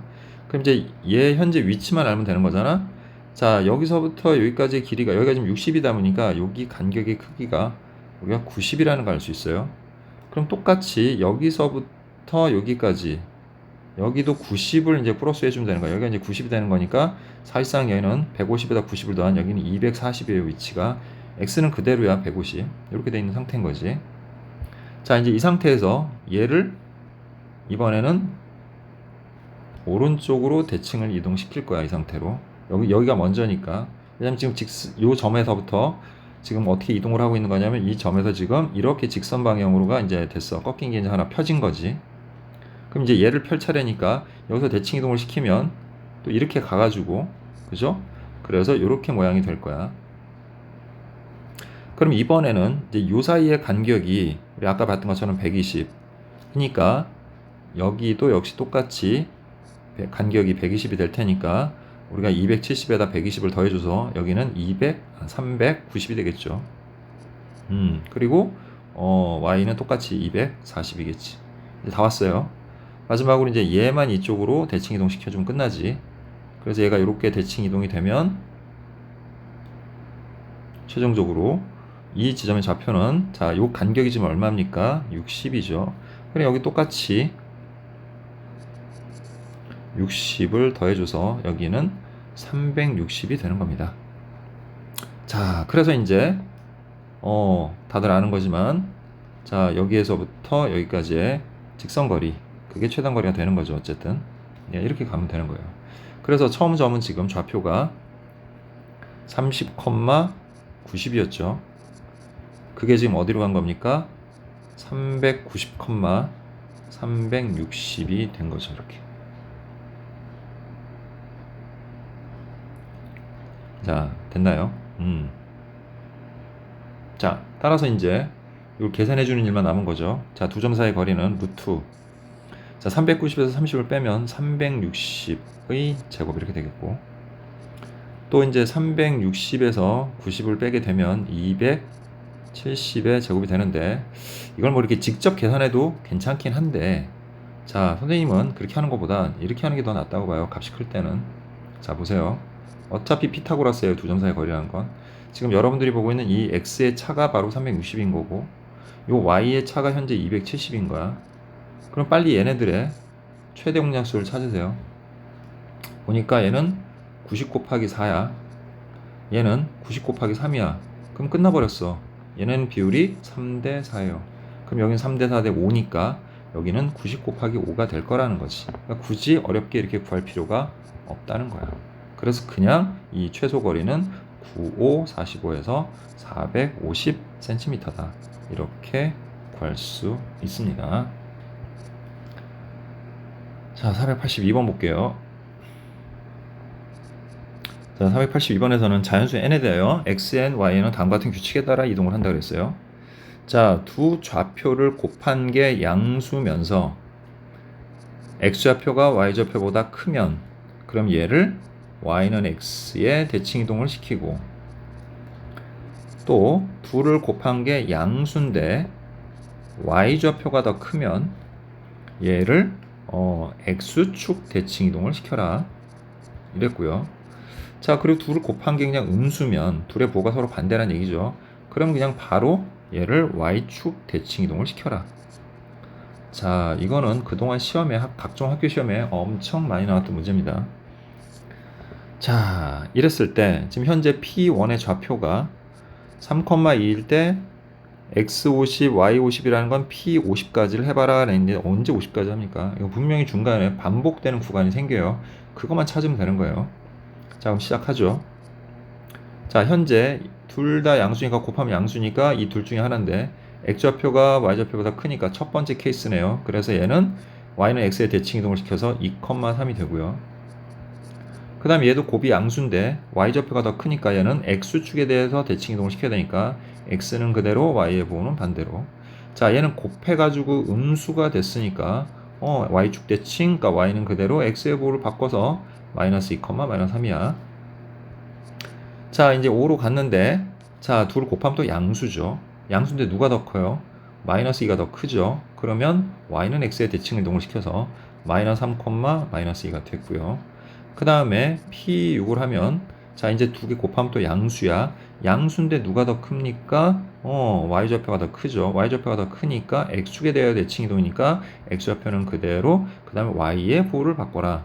그럼 이제 얘 현재 위치만 알면 되는 거잖아. 자, 여기서부터 여기까지의 길이가, 여기가 지금 60이다 보니까 여기 간격의 크기가 우리가 90이라는 걸 알 수 있어요. 그럼 똑같이 여기서부터 여기까지, 여기도 90을 이제 플러스 해주면 되는 거야. 여기가 이제 90이 되는 거니까 사실상 얘는 150에다 90을 더한 여기는 240이에요. 위치가 x는 그대로야. 150 이렇게 돼 있는 상태인 거지. 자, 이제 이 상태에서 얘를 이번에는 오른쪽으로 대칭을 이동시킬 거야. 이 상태로 여기가 먼저니까. 왜냐면 지금 요 점에서부터 지금 어떻게 이동을 하고 있는 거냐면 이 점에서 지금 이렇게 직선 방향으로가 이제 됐어. 꺾인 게 이제 하나 펴진 거지. 그럼 이제 얘를 펼차려니까 여기서 대칭 이동을 시키면 또 이렇게 가가지고, 그죠? 그래서 이렇게 모양이 될 거야. 그럼 이번에는 이제 요 사이의 간격이 우리 아까 봤던 것처럼 120. 그러니까 여기도 역시 똑같이 간격이 120이 될 테니까 우리가 270에다 120을 더해줘서 여기는 390이 되겠죠. 그리고 y는 똑같이 240이겠지. 이제 다 왔어요. 마지막으로 이제 얘만 이쪽으로 대칭 이동 시켜주면 끝나지. 그래서 얘가 이렇게 대칭 이동이 되면 최종적으로 이 지점의 좌표는, 자, 요 간격이 지금 얼마입니까? 60이죠. 그럼 여기 똑같이 60을 더해줘서 여기는 360이 되는 겁니다. 자, 그래서 이제 다들 아는 거지만, 자, 여기에서부터 여기까지의 직선거리, 그게 최단거리가 되는 거죠. 어쨌든 예, 이렇게 가면 되는 거예요. 그래서 처음 점은 지금 좌표가 30,90이었죠. 그게 지금 어디로 간 겁니까? 360이 된 거죠. 이렇게. 자, 됐나요? 자, 따라서 이제 이걸 계산해 주는 일만 남은 거죠. 자, 두 점 사이의 거리는 루트, 자, 390에서 30을 빼면 360의 제곱 이렇게 되겠고, 또 이제 360에서 90을 빼게 되면 270의 제곱이 되는데, 이걸 뭐 이렇게 직접 계산해도 괜찮긴 한데, 자, 선생님은 그렇게 하는 것보다 이렇게 하는 게 더 낫다고 봐요. 값이 클 때는. 자, 보세요. 어차피 피타고라스예요. 두 점 사이 거리라는 건. 지금 여러분들이 보고 있는 이 x의 차가 바로 360인 거고, 요 y의 차가 현재 270인 거야. 그럼 빨리 얘네들의 최대 공약수를 찾으세요. 보니까 얘는 90 곱하기 4야. 얘는 90 곱하기 3이야. 그럼 끝나버렸어. 얘는 비율이 3대 4예요. 그럼 여기는 3대 4대 5니까 여기는 90 곱하기 5가 될 거라는 거지. 그러니까 굳이 어렵게 이렇게 구할 필요가 없다는 거야. 그래서 그냥 이 최소 거리는 9545에서 450cm다. 이렇게 구할 수 있습니다. 자, 482번 볼게요. 자, 482번에서는 자연수 n에 대하여 xn, y는 다음과 같은 규칙에 따라 이동을 한다 그랬어요. 자, 두 좌표를 곱한 게 양수면서 x좌표가 y좌표보다 크면, 그럼 얘를 y는 x에 대칭 이동을 시키고, 또 둘을 곱한 게 양수인데 y좌표가 더 크면 얘를 x축 대칭 이동을 시켜라 이랬고요. 자, 그리고 둘을 곱한 게 그냥 음수면 둘의 부호가 서로 반대라는 얘기죠. 그럼 그냥 바로 얘를 y축 대칭 이동을 시켜라. 자, 이거는 그동안 시험에 각종 학교 시험에 엄청 많이 나왔던 문제입니다. 자, 이랬을 때 지금 현재 P1의 좌표가 3,2일 때 x50, y50이라는 건 p50까지를 해봐라 했는데 언제 50까지 합니까? 이거 분명히 중간에 반복되는 구간이 생겨요. 그것만 찾으면 되는 거예요. 자, 그럼 시작하죠. 자, 현재 둘 다 양수니까 곱하면 양수니까 이 둘 중에 하나인데 x좌표가 y좌표보다 크니까 첫 번째 케이스네요. 그래서 얘는 y는 x에 대칭 이동을 시켜서 2,3이 되고요. 그 다음에 얘도 곱이 양수인데 y좌표가 더 크니까 얘는 x축에 대해서 대칭 이동을 시켜야 되니까 x는 그대로 y의 부호는 반대로. 자, 얘는 곱해가지고 음수가 됐으니까 y축 대칭, 그러니까 y는 그대로 x의 부호를 바꿔서 마이너스 2, 마이너스 3이야. 자, 이제 5로 갔는데 자, 둘을 곱하면 또 양수죠. 양수인데 누가 더 커요? 마이너스 2가 더 크죠. 그러면 y는 x의 대칭 이동을 시켜서 마이너스 3, 마이너스 2가 됐고요. 그 다음에 P6을 하면 자, 이제 두 개 곱하면 또 양수야. 양수인데 누가 더 큽니까? y좌표가 더 크죠. y좌표가 더 크니까 x축에 대하여 대칭 이동이니까 x좌표는 그대로, 그 다음에 y의 부호를 바꿔라.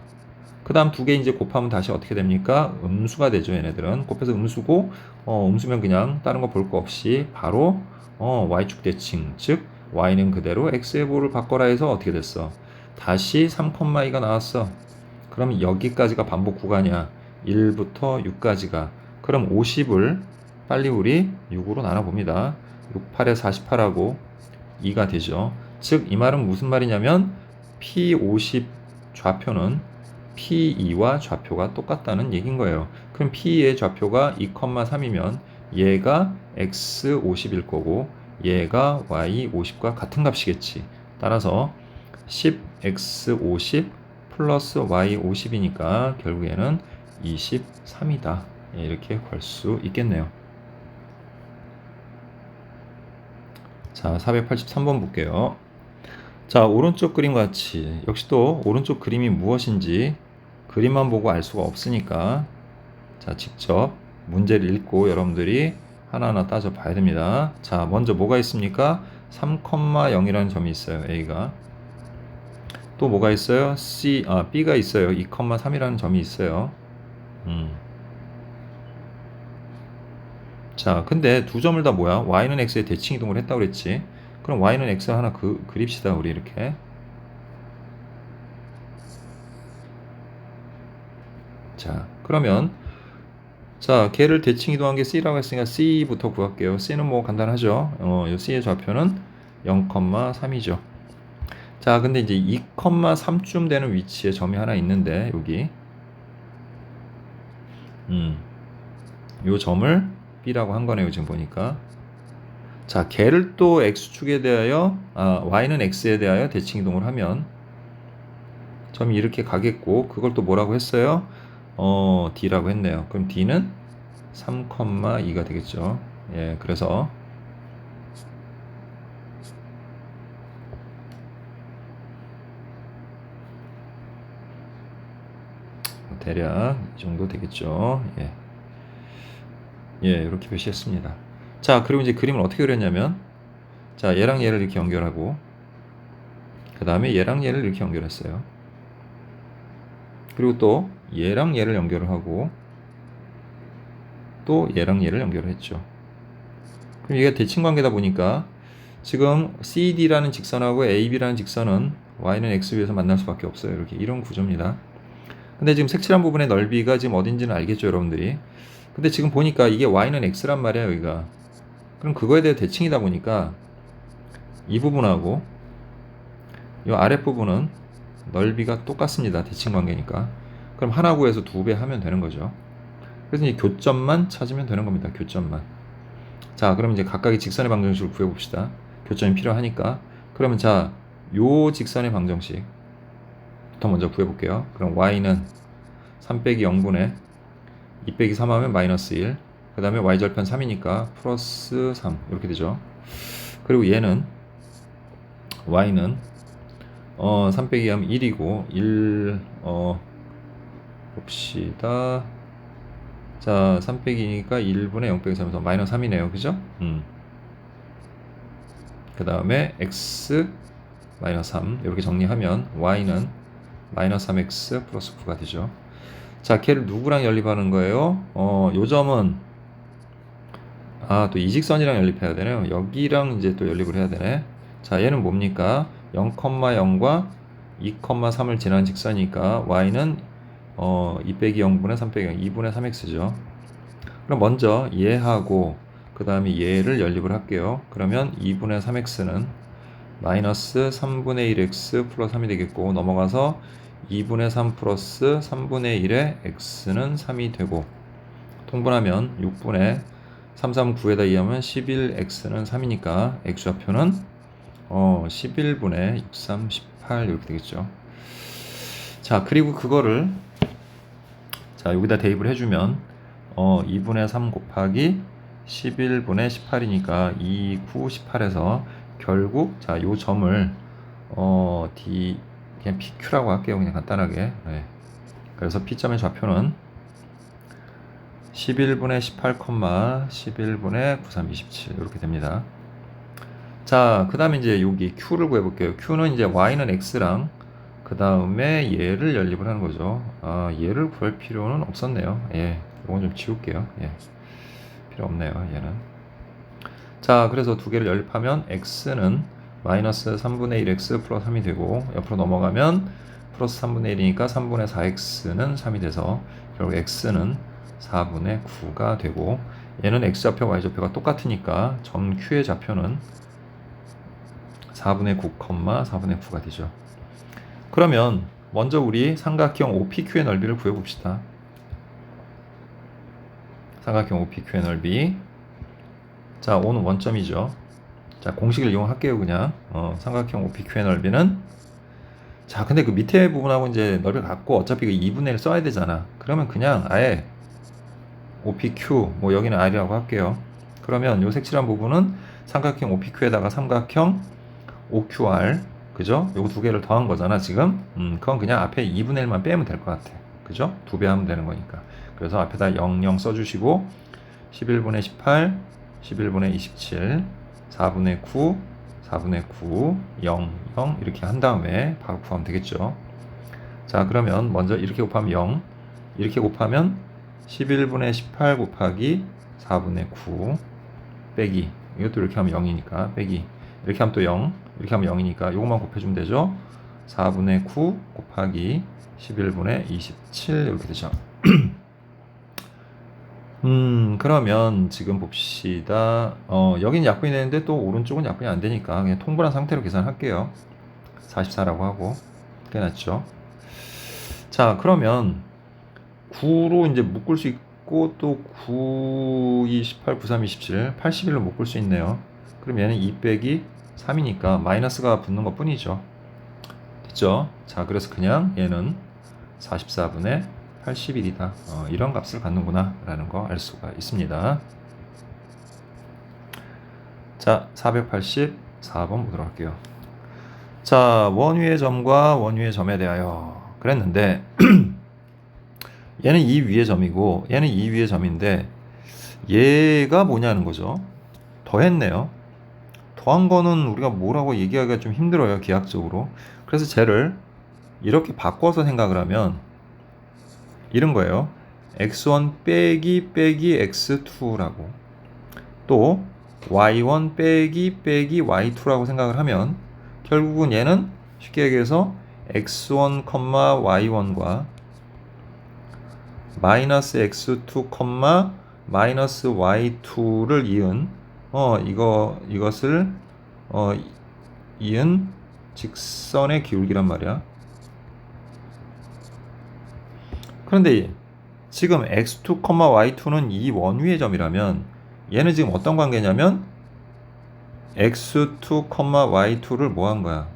그 다음 두 개 이제 곱하면 다시 어떻게 됩니까? 음수가 되죠. 얘네들은 곱해서 음수고, 음수면 그냥 다른 거 볼 거 없이 바로 y축 대칭, 즉 y는 그대로 x의 부호를 바꿔라 해서 어떻게 됐어? 다시 3,2가 나왔어. 그럼 여기까지가 반복 구간이야. 1부터 6까지가. 그럼 50을 빨리 우리 6으로 나눠봅니다. 6, 8에 48하고 2가 되죠. 즉 이 말은 무슨 말이냐면 P50 좌표는 P2와 좌표가 똑같다는 얘기인 거예요. 그럼 P의 좌표가 2,3이면 얘가 X50일 거고 얘가 Y50과 같은 값이겠지. 따라서 10X50 플러스 Y50이니까 결국에는 23이다. 이렇게 걸 수 있겠네요. 자, 483번 볼게요. 자, 오른쪽 그림 같이 역시 또 오른쪽 그림이 무엇인지 그림만 보고 알 수가 없으니까 자, 직접 문제를 읽고 여러분들이 하나하나 따져 봐야 됩니다. 자, 먼저 뭐가 있습니까? 3,0이라는 점이 있어요. A가. 또 뭐가 있어요? B가 있어요. 2,3이라는 점이 있어요. 자, 근데 두 점을 다 뭐야? y는 x에 대칭 이동을 했다고 그랬지. 그럼 y는 x 하나 그립시다. 우리 이렇게. 자, 그러면 자, 걔를 대칭 이동한 게 C라고 했으니까 C부터 구할게요. C는 뭐 간단하죠. 이 C의 좌표는 0,3이죠. 자, 근데 이제 2,3쯤 되는 위치에 점이 하나 있는데 여기 요 점을 B라고 한 거네요. 지금 보니까. 자, 걔를 또 X축에 대하여 Y는 X에 대하여 대칭 이동을 하면 점이 이렇게 가겠고 그걸 또 뭐라고 했어요? D라고 했네요. 그럼 D는 3,2가 되겠죠. 예, 그래서 대략 이 정도 되겠죠. 예. 예, 이렇게 표시했습니다. 자, 그리고 이제 그림을 어떻게 그렸냐면 자, 얘랑 얘를 이렇게 연결하고 그 다음에 얘랑 얘를 이렇게 연결했어요. 그리고 또 얘랑 얘를 연결을 하고 또 얘랑 얘를 연결을 했죠. 그럼 얘가 대칭관계다 보니까 지금 CD라는 직선하고 AB라는 직선은 Y는 X 위에서 만날 수밖에 없어요. 이렇게 이런 구조입니다. 근데 지금 색칠한 부분의 넓이가 지금 어딘지는 알겠죠, 여러분들이. 근데 지금 보니까 이게 Y는 X란 말이에요, 여기가. 그럼 그거에 대해 대칭이다 보니까 이 부분하고 이 아랫부분은 넓이가 똑같습니다. 대칭 관계니까. 그럼 하나 구해서 2배 하면 되는 거죠. 그래서 이제 교점만 찾으면 되는 겁니다. 교점만. 자, 그럼 이제 각각의 직선의 방정식을 구해봅시다. 교점이 필요하니까. 그러면 자, 요 직선의 방정식부터 먼저 구해볼게요. 그럼 y는 3 빼기 0분의 2 빼기 3 하면 마이너스 1. 그 다음에 y절편 3이니까 플러스 3 이렇게 되죠. 그리고 얘는 y는 3 빼기 하면 1이고 1 봅시다. 자, 3 빼기니까 1분의 0 빼기 3에서 마이너스 3이네요. 그죠? 그 다음에 x 마이너스 3 이렇게 정리하면 y는 마이너스 3x 플러스 9가 되죠. 자, 걔를 누구랑 연립하는 거예요? 요 점은 또 이직선이랑 연립해야 되네요. 여기랑 이제 또 연립을 해야 되네. 자, 얘는 뭡니까? 0,0과 2,3을 지나는 직선이니까 y는 2 빼기 0분의 3 빼기 0, 2분의 3x죠. 그럼 먼저 얘하고 그 다음에 얘를 연립을 할게요. 그러면 2분의 3x는 마이너스 3분의 1x 플러스 3이 되겠고, 넘어가서 2분의 3 플러스 3분의 1의 x는 3이 되고, 통분하면 6분의 3, 3, 9에다 2하면 11x는 3이니까 x좌표는 11분의 6, 3, 18 이렇게 되겠죠. 자, 그리고 그거를 자, 여기다 대입을 해주면 2분의 3 곱하기 11분의 18이니까 2, 9, 18에서 결국 자, 요 점을 D 그냥 PQ라고 할게요. 그냥 간단하게. 네. 그래서 P점의 좌표는 11분의 18, 11분의 93, 27 이렇게 됩니다. 자, 그 다음에 이제 여기 Q를 구해볼게요. Q는 이제 Y는 X랑 그 다음에 얘를 연립을 하는 거죠. 얘를 구할 필요는 없었네요. 예, 이건 좀 지울게요. 예, 필요 없네요. 얘는. 자, 그래서 두 개를 연립하면 x는 마이너스 3분의 1x 플러스 3이 되고, 옆으로 넘어가면 플러스 3분의 1이니까 3분의 4x는 3이 돼서 결국 x는 4분의 9가 되고, 얘는 x좌표, y좌표가 똑같으니까 점 Q의 좌표는 4분의 9, 4분의 9가 되죠. 그러면 먼저 우리 삼각형 OPQ의 넓이를 구해봅시다. 삼각형 OPQ의 넓이. 자, O는 원점이죠. 자, 공식을 이용할게요. 그냥 삼각형 OPQ의 넓이는, 자, 근데 그 밑에 부분하고 이제 넓이를 갖고 어차피 그 2분의 1 써야 되잖아. 그러면 그냥 아예 OPQ, 뭐 여기는 R이라고 할게요. 그러면 요 색칠한 부분은 삼각형 OPQ에다가 삼각형 OQR, 그죠? 요거 두 개를 더한 거잖아, 지금. 그건 그냥 앞에 2분의 1만 빼면 될 것 같아. 그죠? 2배 하면 되는 거니까. 그래서 앞에다 00 써주시고, 11분의 18, 11분의 27, 4분의 9, 4분의 9, 0, 0 이렇게 한 다음에 바로 구하면 되겠죠. 자, 그러면 먼저 이렇게 곱하면 0, 이렇게 곱하면 11분의 18 곱하기 4분의 9 빼기, 이것도 이렇게 하면 0이니까 빼기, 이렇게 하면 또 0, 이렇게 하면 0이니까 요것만 곱해주면 되죠. 4분의 9 곱하기 11분의 27 이렇게 되죠. 그러면 지금 봅시다. 여긴 약분이 되는데 또 오른쪽은 약분이 안 되니까 그냥 통분한 상태로 계산할게요. 44라고 하고. 그게 낫죠. 자, 그러면 9로 이제 묶을 수 있고, 또 9, 28, 93, 27, 81로 묶을 수 있네요. 그럼 얘는 2 빼기 3이니까 마이너스가 붙는 것 뿐이죠. 됐죠? 자, 그래서 그냥 얘는 44분의 81이다. 이런 값을 갖는구나 라는 거 알 수가 있습니다. 자, 484번 보도록 할게요. 자, 원위의 점과 원위의 점에 대하여 그랬는데 얘는 이 위의 점이고 얘는 이 위의 점인데 얘가 뭐냐는 거죠. 더했네요. 더한 거는 우리가 뭐라고 얘기하기가 좀 힘들어요, 기하학적으로. 그래서 쟤를 이렇게 바꿔서 생각을 하면 이런 거예요. x1 빼기 x2라고, 또 y1 빼기 y2라고 생각을 하면 결국은 얘는 쉽게 얘기해서 x1, y1과 마이너스 x2, 마이너스 y2를 이은 이것을 이은 직선의 기울기란 말이야. 그런데 지금 x2, y2는 이 원위의 점이라면 얘는 지금 어떤 관계냐면 x2, y2를 뭐 한 거야?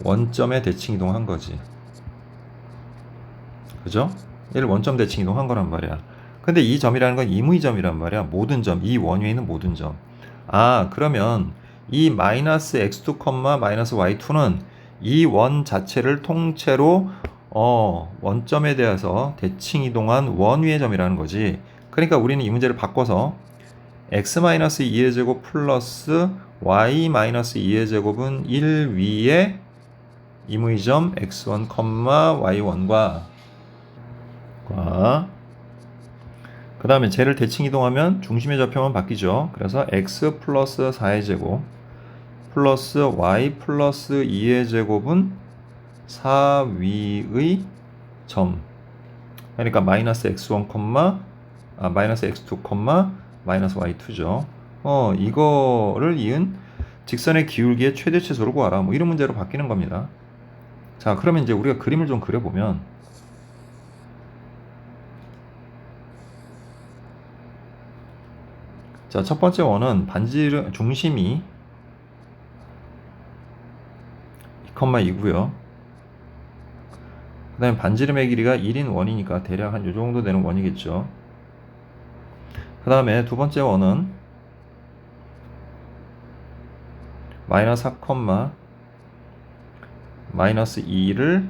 원점에 대칭 이동한 거지. 그죠? 얘를 원점 대칭 이동한 거란 말이야. 근데 이 점이라는 건 임의점이란 말이야. 모든 점, 이 원위에 있는 모든 점. 그러면 이 마이너스 x2, 마이너스 y2는 이 원 자체를 통째로 원점에 대해서 대칭 이동한 원위의 점이라는 거지. 그러니까 우리는 이 문제를 바꿔서 x-2의 제곱 플러스 y-2의 제곱은 1 위에 이무의 점 x1, y1과 그 다음에 쟤를 대칭 이동하면 중심의 좌표만 바뀌죠. 그래서 x 플러스 4의 제곱 플러스 y 플러스 2의 제곱은 4위의 점. 그러니까 마이너스 x1, 마이너스 x2, 마이너스 y2죠. 이거를 이은 직선의 기울기의 최대 최소를 구하라. 뭐 이런 문제로 바뀌는 겁니다. 자, 그러면 이제 우리가 그림을 좀 그려보면 자, 첫 번째 원은 반지름 중심이 2,2고요. 그 다음에 반지름의 길이가 1인 원이니까 대략 한 요 정도 되는 원이겠죠. 그 다음에 두 번째 원은 마이너스 4, 마이너스 2를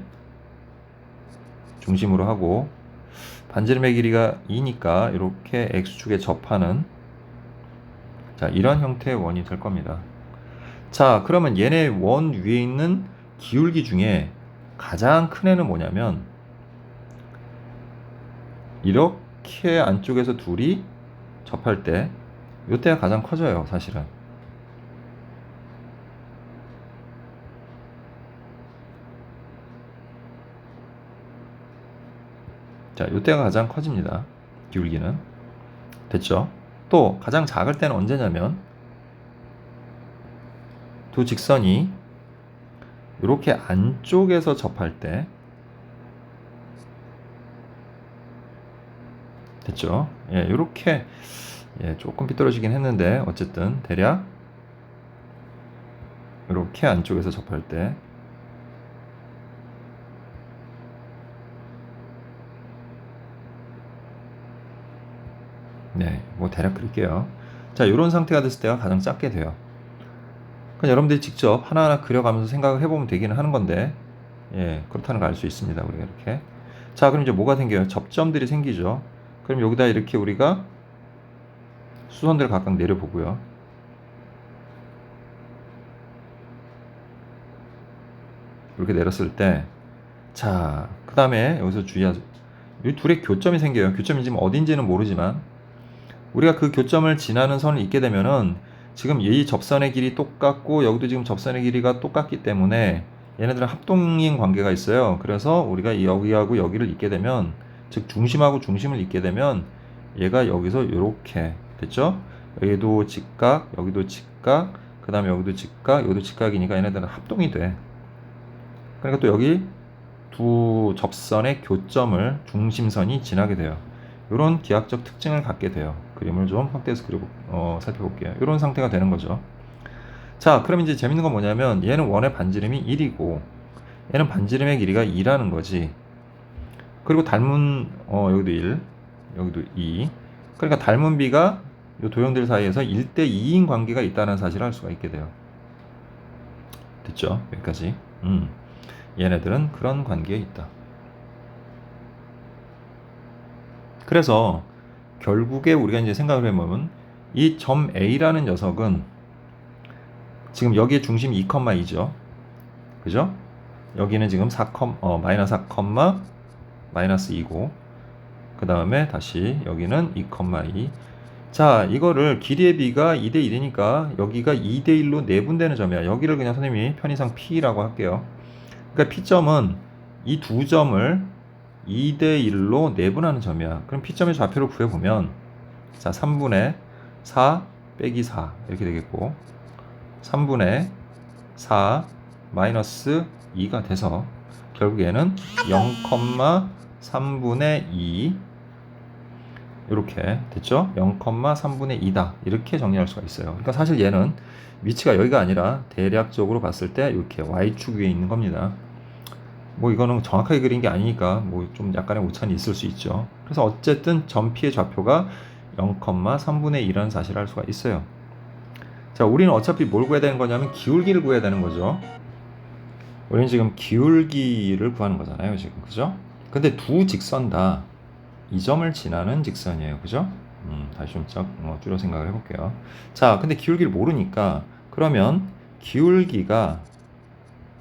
중심으로 하고 반지름의 길이가 2니까 이렇게 x축에 접하는 자, 이런 형태의 원이 될 겁니다. 자, 그러면 얘네 원 위에 있는 기울기 중에 가장 큰 애는 뭐냐면 이렇게 안쪽에서 둘이 접할 때 이때가 가장 커져요, 사실은. 자, 이때가 가장 커집니다. 기울기는. 됐죠? 또 가장 작을 때는 언제냐면 두 직선이 이렇게 안쪽에서 접할 때 됐죠? 예, 이렇게 조금 삐뚤어지긴 했는데 어쨌든 대략 이렇게 안쪽에서 접할 때 네, 뭐 대략 그릴게요. 자, 이런 상태가 됐을 때가 가장 작게 돼요. 그러니까 여러분들이 직접 하나하나 그려가면서 생각을 해보면 되기는 하는 건데, 그렇다는 걸 알 수 있습니다. 우리가 이렇게. 자, 그럼 이제 뭐가 생겨요? 접점들이 생기죠. 그럼 여기다 이렇게 우리가 수선들을 각각 내려보고요. 이렇게 내렸을 때, 자, 그 다음에 여기서 주의하죠. 이 둘의 교점이 생겨요. 교점이 지금 어딘지는 모르지만, 우리가 그 교점을 지나는 선을 잇게 되면은 지금 이 접선의 길이 똑같고 여기도 지금 접선의 길이가 똑같기 때문에 얘네들은 합동인 관계가 있어요. 그래서 우리가 여기하고 여기를 잇게 되면 즉 중심하고 중심을 잇게 되면 얘가 여기서 이렇게 됐죠? 여기도 직각, 여기도 직각, 그 다음에 여기도 직각, 여기도 직각이니까 얘네들은 합동이 돼. 그러니까 또 여기 두 접선의 교점을 중심선이 지나게 돼요. 이런 기하학적 특징을 갖게 돼요. 그림을 좀 확대해서 살펴볼게요. 이런 상태가 되는 거죠. 자, 그럼 이제 재밌는 건 뭐냐면 얘는 원의 반지름이 1이고 얘는 반지름의 길이가 2라는 거지. 그리고 닮은 여기도 1, 여기도 2. 그러니까 닮은 비가 이 도형들 사이에서 1대 2인 관계가 있다는 사실을 알 수가 있게 돼요. 됐죠? 여기까지. 얘네들은 그런 관계에 있다. 그래서 결국에 우리가 이제 생각을 해보면 이 점 A라는 녀석은 지금 여기에 중심 2,2죠. 그죠? 여기는 지금 마이너스 4, 마이너스 2고 그 다음에 다시 여기는 2,2. 자, 이거를 길이의 비가 2대 1이니까 여기가 2대 1로 내분되는 점이야. 여기를 그냥 선생님이 편의상 P라고 할게요. 그러니까 P점은 이 두 점을 2대 1로 내분하는 점이야. 그럼 P점의 좌표를 구해보면 자, 3분의 4 빼기 4 이렇게 되겠고 3분의 4 마이너스 2가 돼서 결국에는 0,3분의 2 이렇게 됐죠? 0,3분의 2다 이렇게 정리할 수가 있어요. 그러니까 사실 얘는 위치가 여기가 아니라 대략적으로 봤을 때 이렇게 Y축 위에 있는 겁니다. 뭐 이거는 정확하게 그린 게 아니니까 뭐 좀 약간의 오차는 있을 수 있죠. 그래서 어쨌든 점 P의 좌표가 0,3분의 2라는 사실을 알 수가 있어요. 자, 우리는 어차피 뭘 구해야 되는 거냐면 기울기를 구해야 되는 거죠. 우리는 지금 기울기를 구하는 거잖아요, 지금. 그죠? 근데 두 직선 다 이 점을 지나는 직선이에요. 그죠? 다시 좀 줄여 생각을 해볼게요. 자, 근데 기울기를 모르니까 그러면 기울기가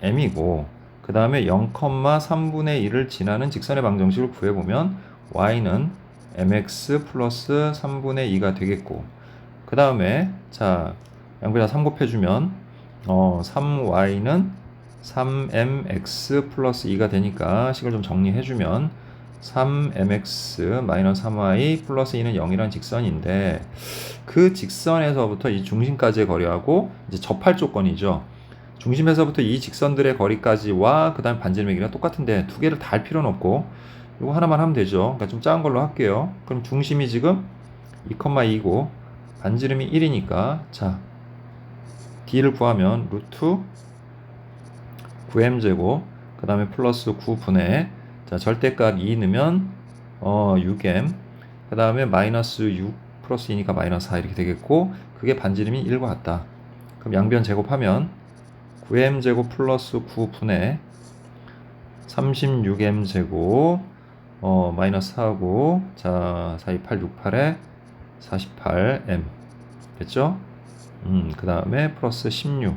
m이고 그 다음에 0,3분의 1을 지나는 직선의 방정식을 구해보면 y는 mx 플러스 3분의 2가 되겠고 그 다음에 자 양변에다 3 곱해주면 3y는 3mx 플러스 2가 되니까 식을 좀 정리해주면 3mx 마이너스 3y 플러스 2는 0이라는 직선인데 그 직선에서부터 이 중심까지의 거리하고 이제 접할 조건이죠. 중심에서부터 이 직선들의 거리까지와 그 다음에 반지름의 길이가 똑같은데 두 개를 다 할 필요는 없고 이거 하나만 하면 되죠. 그러니까 좀 작은 걸로 할게요. 그럼 중심이 지금 2,2고 반지름이 1이니까 자 d를 구하면 루트 9m제곱 그 다음에 플러스 9분의 자 절대값 2 넣으면 6m 그 다음에 마이너스 6 플러스 2니까 마이너스 4 이렇게 되겠고 그게 반지름이 1과 같다. 그럼 양변 제곱하면 9m제곱 플러스 9분의 36m제곱 마이너스 4고 자 4, 2, 8, 6, 8에 48m 됐죠? 그 다음에 플러스 16은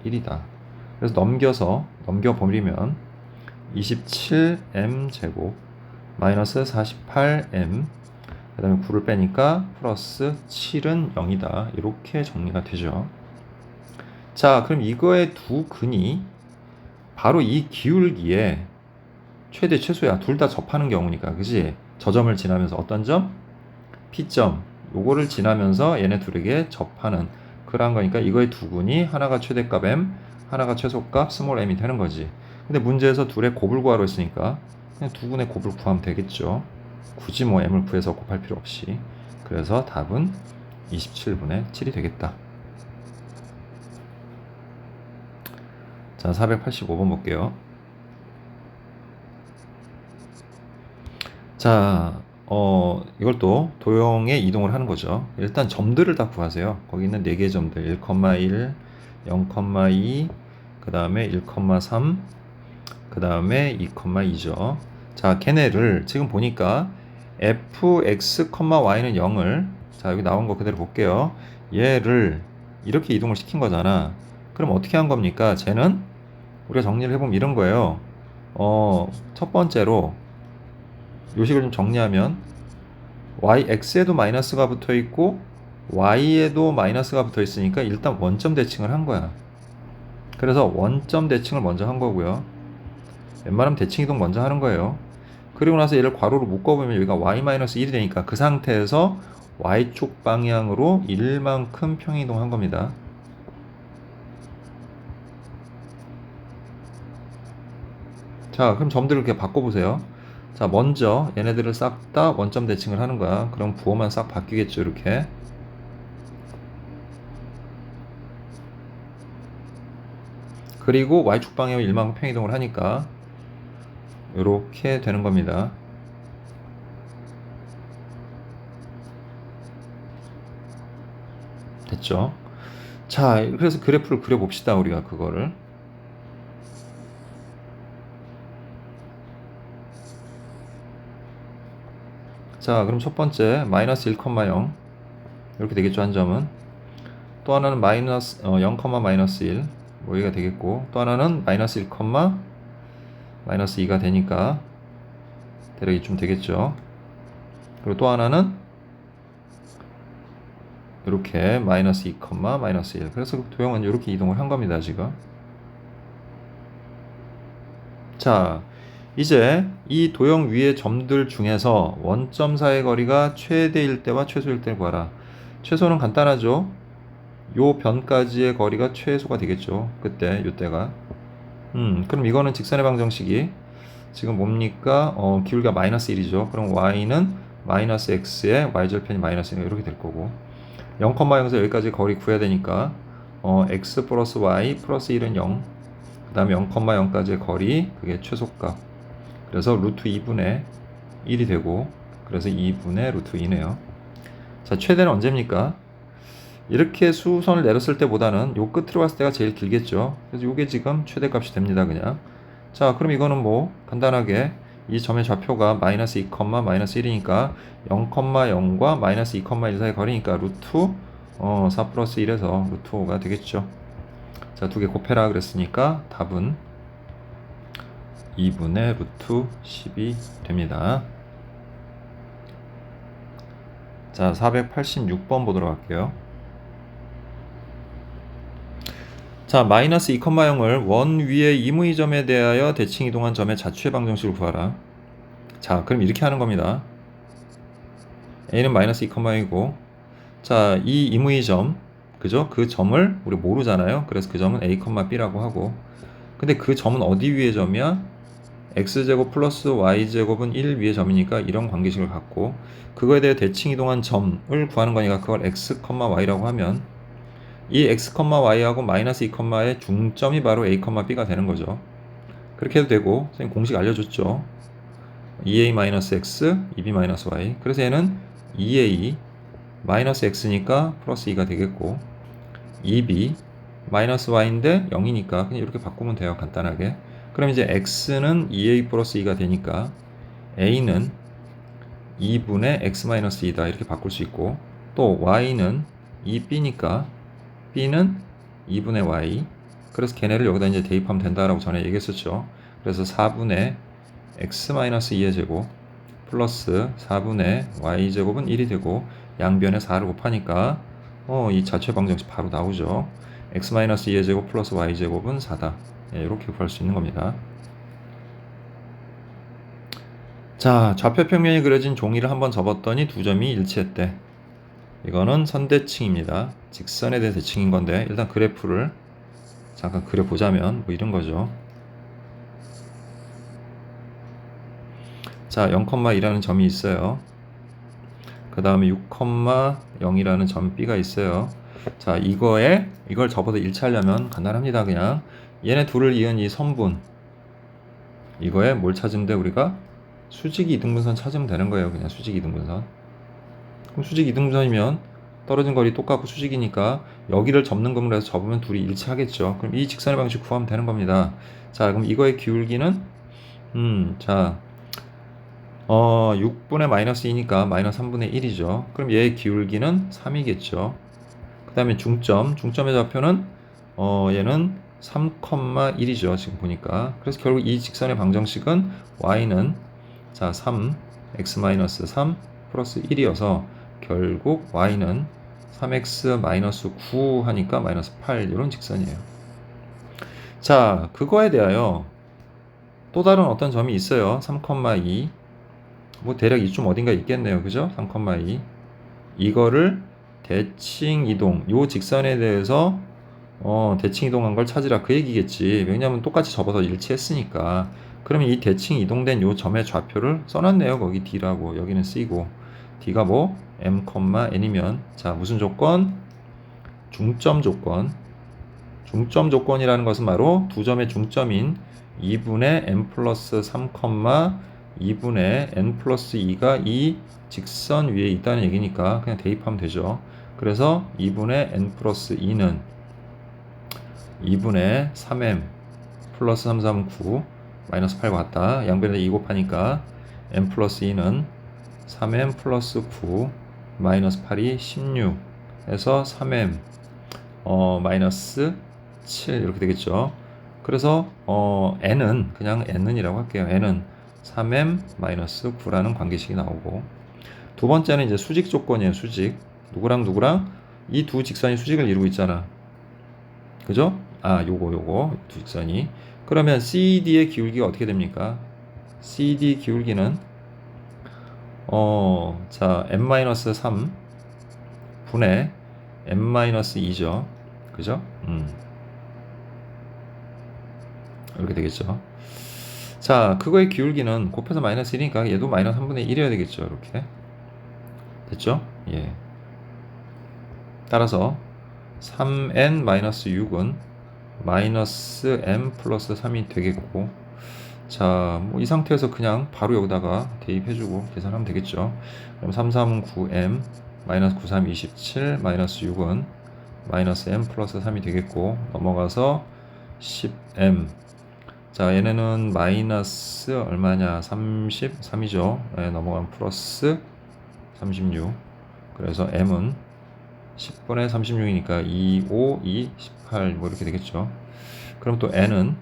1이다. 그래서 넘겨버리면 27m제곱 마이너스 48m 그 다음에 9를 빼니까 플러스 7은 0이다. 이렇게 정리가 되죠. 자, 그럼 이거의 두 근이 바로 이 기울기에 최대 최소야. 둘 다 접하는 경우니까. 그지? 저점을 지나면서 어떤 점? P점. 요거를 지나면서 얘네 둘에게 접하는 그러한 거니까 이거의 두 근이 하나가 최대값 m, 하나가 최소값 스몰 m이 되는 거지. 근데 문제에서 둘의 곱을 구하러 했으니까 그냥 두 근의 곱을 구하면 되겠죠. 굳이 뭐 m을 구해서 곱할 필요 없이. 그래서 답은 27분의 7이 되겠다. 자, 485번 볼게요. 자, 이걸 또 도형에 이동을 하는 거죠. 일단 점들을 다 구하세요. 거기 있는 4개의 점들 1,1, 0,2, 그 다음에 1,3, 그 다음에 2,2죠. 자, 걔네를 지금 보니까 fx, y는 0을 자, 여기 나온 거 그대로 볼게요. 얘를 이렇게 이동을 시킨 거잖아. 그럼 어떻게 한 겁니까? 쟤는 우리가 정리를 해보면 이런 거예요. 첫 번째로 요식을 좀 정리하면 x에도 마이너스가 붙어 있고 y에도 마이너스가 붙어 있으니까 일단 원점 대칭을 한 거야. 그래서 원점 대칭을 먼저 한 거고요. 웬만하면 대칭 이동 먼저 하는 거예요. 그리고 나서 얘를 괄호로 묶어보면 여기가 y-1이 되니까 그 상태에서 y축 방향으로 1만큼 평행이동한 겁니다. 자, 그럼 점들을 이렇게 바꿔보세요. 자, 먼저 얘네들을 싹 다 원점 대칭을 하는 거야. 그럼 부호만 싹 바뀌겠죠, 이렇게. 그리고 y축 방향으로 1만큼 평행이동을 하니까 이렇게 되는 겁니다. 됐죠? 자, 그래서 그래프를 그려봅시다, 우리가 그거를. 자, 그럼 첫 번째 마이너스 1,0 이렇게 되겠죠, 한 점은. 또 하나는 마이너스 0, 마이너스 1 뭐 여기가 되겠고 또 하나는 마이너스 1, 마이너스 2가 되니까 대략 이쯤 되겠죠. 그리고 또 하나는 이렇게 마이너스 2, 마이너스 1 그래서 도형은 이렇게 이동을 한 겁니다, 지금. 자, 이제 이 도형 위의 점들 중에서 원점 사이의 거리가 최대일 때와 최소일 때를 구하라. 최소는 간단하죠. 요 변까지의 거리가 최소가 되겠죠. 그때, 요때가. 그럼 이거는 직선의 방정식이 지금 뭡니까? 기울기가 마이너스 1이죠. 그럼 y는 마이너스 x에 y절편이 마이너스 1 이렇게 될 거고 0,0에서 여기까지 거리 구해야 되니까 x 플러스 y 플러스 1은 0 그 다음에 0,0까지의 거리 그게 최소값 그래서 루트 2분의 1이 되고 그래서 2분의 루트 2네요. 자, 최대는 언제입니까? 이렇게 수선을 내렸을 때보다는 요 끝으로 갔을 때가 제일 길겠죠. 그래서 요게 지금 최대값이 됩니다. 그냥. 자, 그럼 이거는 뭐 간단하게 이 점의 좌표가 마이너스 2, 마이너스 1이니까 0,0과 마이너스 2,1 사이 거리니까 루트 4 플러스 1에서 루트 5가 되겠죠. 자, 두 개 곱해라 그랬으니까 답은 2분의 루트 10이 됩니다. 자, 486번 보도록 할게요. 자, 마이너스 2,0을 원 위의 임의점에 대하여 대칭 이동한 점의 자취의 방정식을 구하라. 자, 그럼 이렇게 하는 겁니다. a는 마이너스 2,0이고, 자, 이 임의점, 그죠? 그 점을 우리 모르잖아요. 그래서 그 점은 a, b라고 하고, 근데 그 점은 어디 위의 점이야? x제곱 플러스 y제곱은 1 위의 점이니까 이런 관계식을 갖고, 그거에 대해 대칭 이동한 점을 구하는 거니까 그걸 x, y라고 하면 이 x, y하고 마이너스 2,의 중점이 바로 a, b가 되는 거죠. 그렇게 해도 되고, 선생님 공식 알려줬죠. 2a-x, 2b-y. 그래서 얘는 2a 마이너스 x니까 플러스 2가 되겠고, 2b 마이너스 y인데 0이니까 그냥 이렇게 바꾸면 돼요. 간단하게. 그럼 이제 x는 2a 플러스 2가 되니까 a는 2분의 x 마이너스 2다 이렇게 바꿀 수 있고, 또 y는 2b니까 b는 2분의 y. 그래서 걔네를 여기다 이제 대입하면 된다라고 전에 얘기했었죠. 그래서 4분의 x 마이너스 2의 제곱 플러스 4분의 y 제곱은 1이 되고, 양변에 4를 곱하니까 이 자체 방정식 바로 나오죠. x 마이너스 2의 제곱 플러스 y 제곱은 4다. 예, 이렇게 구할 수 있는 겁니다. 자, 좌표 평면이 그려진 종이를 한번 접었더니 두 점이 일치했대. 이거는 선대칭입니다. 직선에 대한 대칭인 건데, 일단 그래프를 잠깐 그려보자면 뭐 이런 거죠. 자, 0,2라는 점이 있어요. 그 다음에 6,0이라는 점 B가 있어요. 자, 이걸 접어서 일치하려면 간단합니다. 그냥 얘네 둘을 이은 이 선분, 이거에 뭘 찾으면 돼? 우리가 수직 이등분선 찾으면 되는 거예요. 그냥 수직 이등분선. 그럼 수직 이등분선이면 떨어진 거리 똑같고 수직이니까 여기를 접는 금으로 해서 접으면 둘이 일치하겠죠. 그럼 이 직선의 방식 구하면 되는 겁니다. 자, 그럼 이거의 기울기는 자 6분의 마이너스 2니까 마이너스 3분의 1이죠. 그럼 얘의 기울기는 3이겠죠. 그 다음에 중점의 좌표는 얘는 3,1이죠. 지금 보니까. 그래서 결국 이 직선의 방정식은 y는 자 3, x-3 플러스 1이어서 결국 y는 3x-9 하니까 마이너스 8 이런 직선이에요. 자, 그거에 대하여 또 다른 어떤 점이 있어요. 3,2 뭐 대략 이쯤 어딘가 있겠네요. 그죠? 3,2 이거를 대칭 이동, 요 직선에 대해서 대칭 이동한 걸 찾으라 그 얘기겠지. 왜냐면 똑같이 접어서 일치했으니까. 그러면 이 대칭 이동된 요 점의 좌표를 써놨네요. 거기 D라고. 여기는 C고. D가 뭐? M, N이면 자, 무슨 조건? 중점 조건. 중점 조건이라는 것은 바로 두 점의 중점인 2분의 n 플러스 3, 2분의 n 플러스 2가 이 직선 위에 있다는 얘기니까 그냥 대입하면 되죠. 그래서 2분의 n 플러스 2는 2분의 3m 플러스 3, 3, 9 마이너스 8과 같다. 양변에 2 곱하니까 n 플러스 2는 3m 플러스 9 마이너스 8이 16 해서 3m 마이너스 7 이렇게 되겠죠. 그래서 n은 그냥 n은이라고 할게요. n은 3m-9라는 관계식이 나오고, 두 번째는 이제 수직 조건이에요. 수직. 누구랑 이 두 직선이 수직을 이루고 있잖아. 그죠? 아, 요거 두 직선이. 그러면 CD의 기울기가 어떻게 됩니까? CD 기울기는 자, m-3 분의 m-2죠. 그죠? 이렇게 되겠죠. 자, 그거의 기울기는 곱해서 마이너스 1이니까 얘도 마이너스 3분의 1이어야 되겠죠. 이렇게. 됐죠? 예. 따라서 3n-6은 마이너스 m 플러스 3이 되겠고, 자, 뭐 이 상태에서 그냥 바로 여기다가 대입해주고 계산하면 되겠죠. 그럼 3, 3은 9m, 마이너스 9, 3, 27, 마이너스 6은 마이너스 m 플러스 3이 되겠고, 넘어가서 10m. 자, 얘네는 마이너스 얼마냐? 33이죠. 네, 넘어가면 플러스 36. 그래서 m은 10분의 36이니까 2, 5, 2, 18 뭐 이렇게 되겠죠. 그럼 또 n은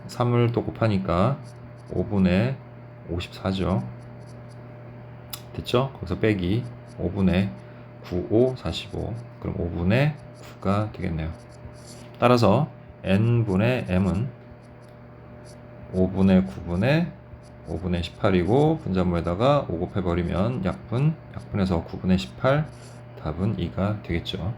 3을 또 곱하니까 5분의 54죠. 됐죠? 거기서 빼기 5분의 9, 5, 45. 그럼 5분의 9가 되겠네요. 따라서 n분의 m은 5분의 9분의 5분의 18이고 분자모에다가 5 곱해버리면 약분해서 9분의 18 답은 2가 되겠죠.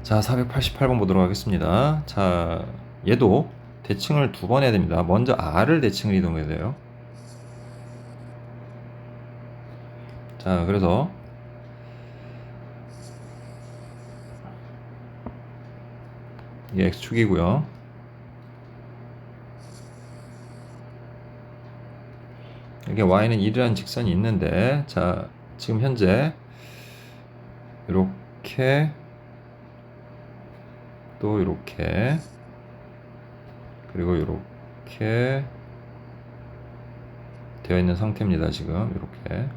자, 488번 보도록 하겠습니다. 자, 얘도 대칭을 2번 해야 됩니다. 먼저 R을 대칭을 이동해야 돼요. 자, 그래서 이게 X축이고요. 이게 Y는 1이라는 직선이 있는데, 자, 지금 현재 이렇게 또 이렇게 그리고 이렇게 되어 있는 상태입니다. 지금 이렇게.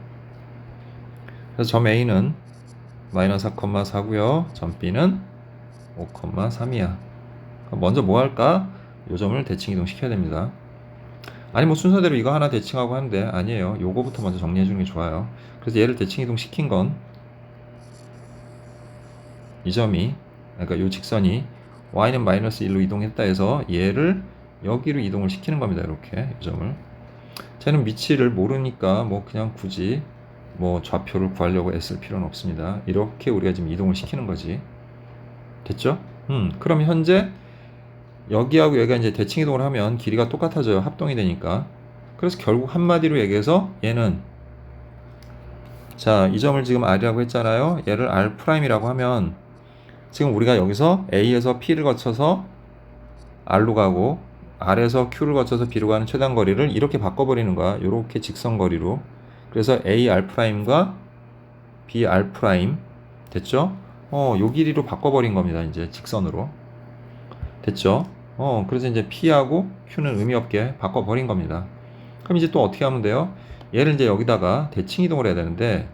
그래서 점 A는 마이너스 4,4고요. 점 B는 5,3이야. 먼저 뭐 할까? 요 점을 대칭 이동 시켜야 됩니다. 아니 뭐 순서대로 이거 하나 대칭하고 하는데 아니에요. 요거부터 먼저 정리해 주는 게 좋아요. 그래서 얘를 대칭 이동 시킨 건 이 점이, 그러니까 요 직선이 y는 마이너스 1로 이동했다 해서 얘를 여기로 이동을 시키는 겁니다. 이렇게 이 점을. 쟤는 위치를 모르니까 뭐 그냥 굳이 뭐 좌표를 구하려고 애쓸 필요는 없습니다. 이렇게 우리가 지금 이동을 시키는 거지. 됐죠? 그럼 현재 여기하고 여기가 이제 대칭 이동을 하면 길이가 똑같아져요. 합동이 되니까. 그래서 결국 한마디로 얘기해서 얘는, 자, 이 점을 지금 R이라고 했잖아요. 얘를 R'이라고 하면 지금 우리가 여기서 A에서 P를 거쳐서 R로 가고 R에서 Q를 거쳐서 B로 가는 최단 거리를 이렇게 바꿔버리는 거야. 이렇게 직선 거리로. 그래서 AR'과 BR' 됐죠? 요 길이로 바꿔버린 겁니다. 이제 직선으로. 됐죠? 그래서 이제 P하고 Q는 의미 없게 바꿔버린 겁니다. 그럼 이제 또 어떻게 하면 돼요? 얘를 이제 여기다가 대칭 이동을 해야 되는데,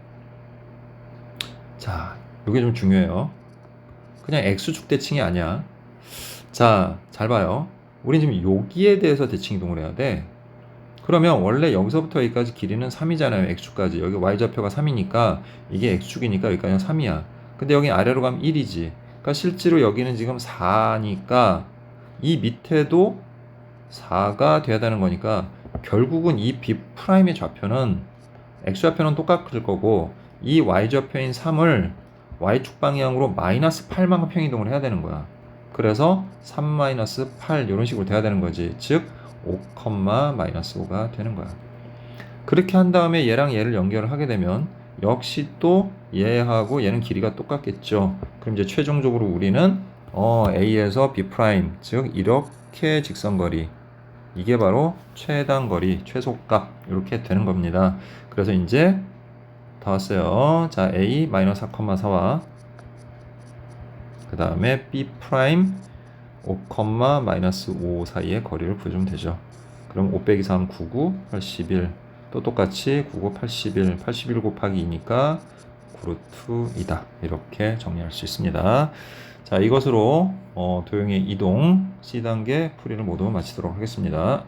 자, 이게 좀 중요해요. 그냥 X축 대칭이 아니야. 자, 잘 봐요. 우린 지금 여기에 대해서 대칭 이동을 해야 돼. 그러면 원래 여기서부터 여기까지 길이는 3이잖아요. X축까지. 여기 Y좌표가 3이니까 이게 X축이니까 여기까지 3이야. 근데 여기 아래로 가면 1이지. 그러니까 실제로 여기는 지금 4니까 이 밑에도 4가 돼야 되는 거니까 결국은 이 B'의 좌표는 X좌표는 똑같을 거고 이 Y좌표인 3을 Y축 방향으로 마이너스 8만큼 평이동을 해야 되는 거야. 그래서 3 마이너스 8 이런 식으로 돼야 되는 거지. 즉 5, 마이너스 5가 되는 거야. 그렇게 한 다음에 얘랑 얘를 연결을 하게 되면 역시 또 얘하고 얘는 길이가 똑같겠죠. 그럼 이제 최종적으로 우리는 A에서 B', 즉 이렇게 직선거리, 이게 바로 최단거리, 최소값 이렇게 되는 겁니다. 그래서 이제 다 왔어요. 자, A 마이너스 4,4와 그 다음에 B' 5, 마이너스 5 사이의 거리를 구해주면 되죠. 그럼 5 빼기 3, 99, 81. 또 똑같이 99, 81. 81 곱하기 2니까 9루트 2다. 이렇게 정리할 수 있습니다. 자, 이것으로 도형의 이동 C단계 풀이를 모두 마치도록 하겠습니다.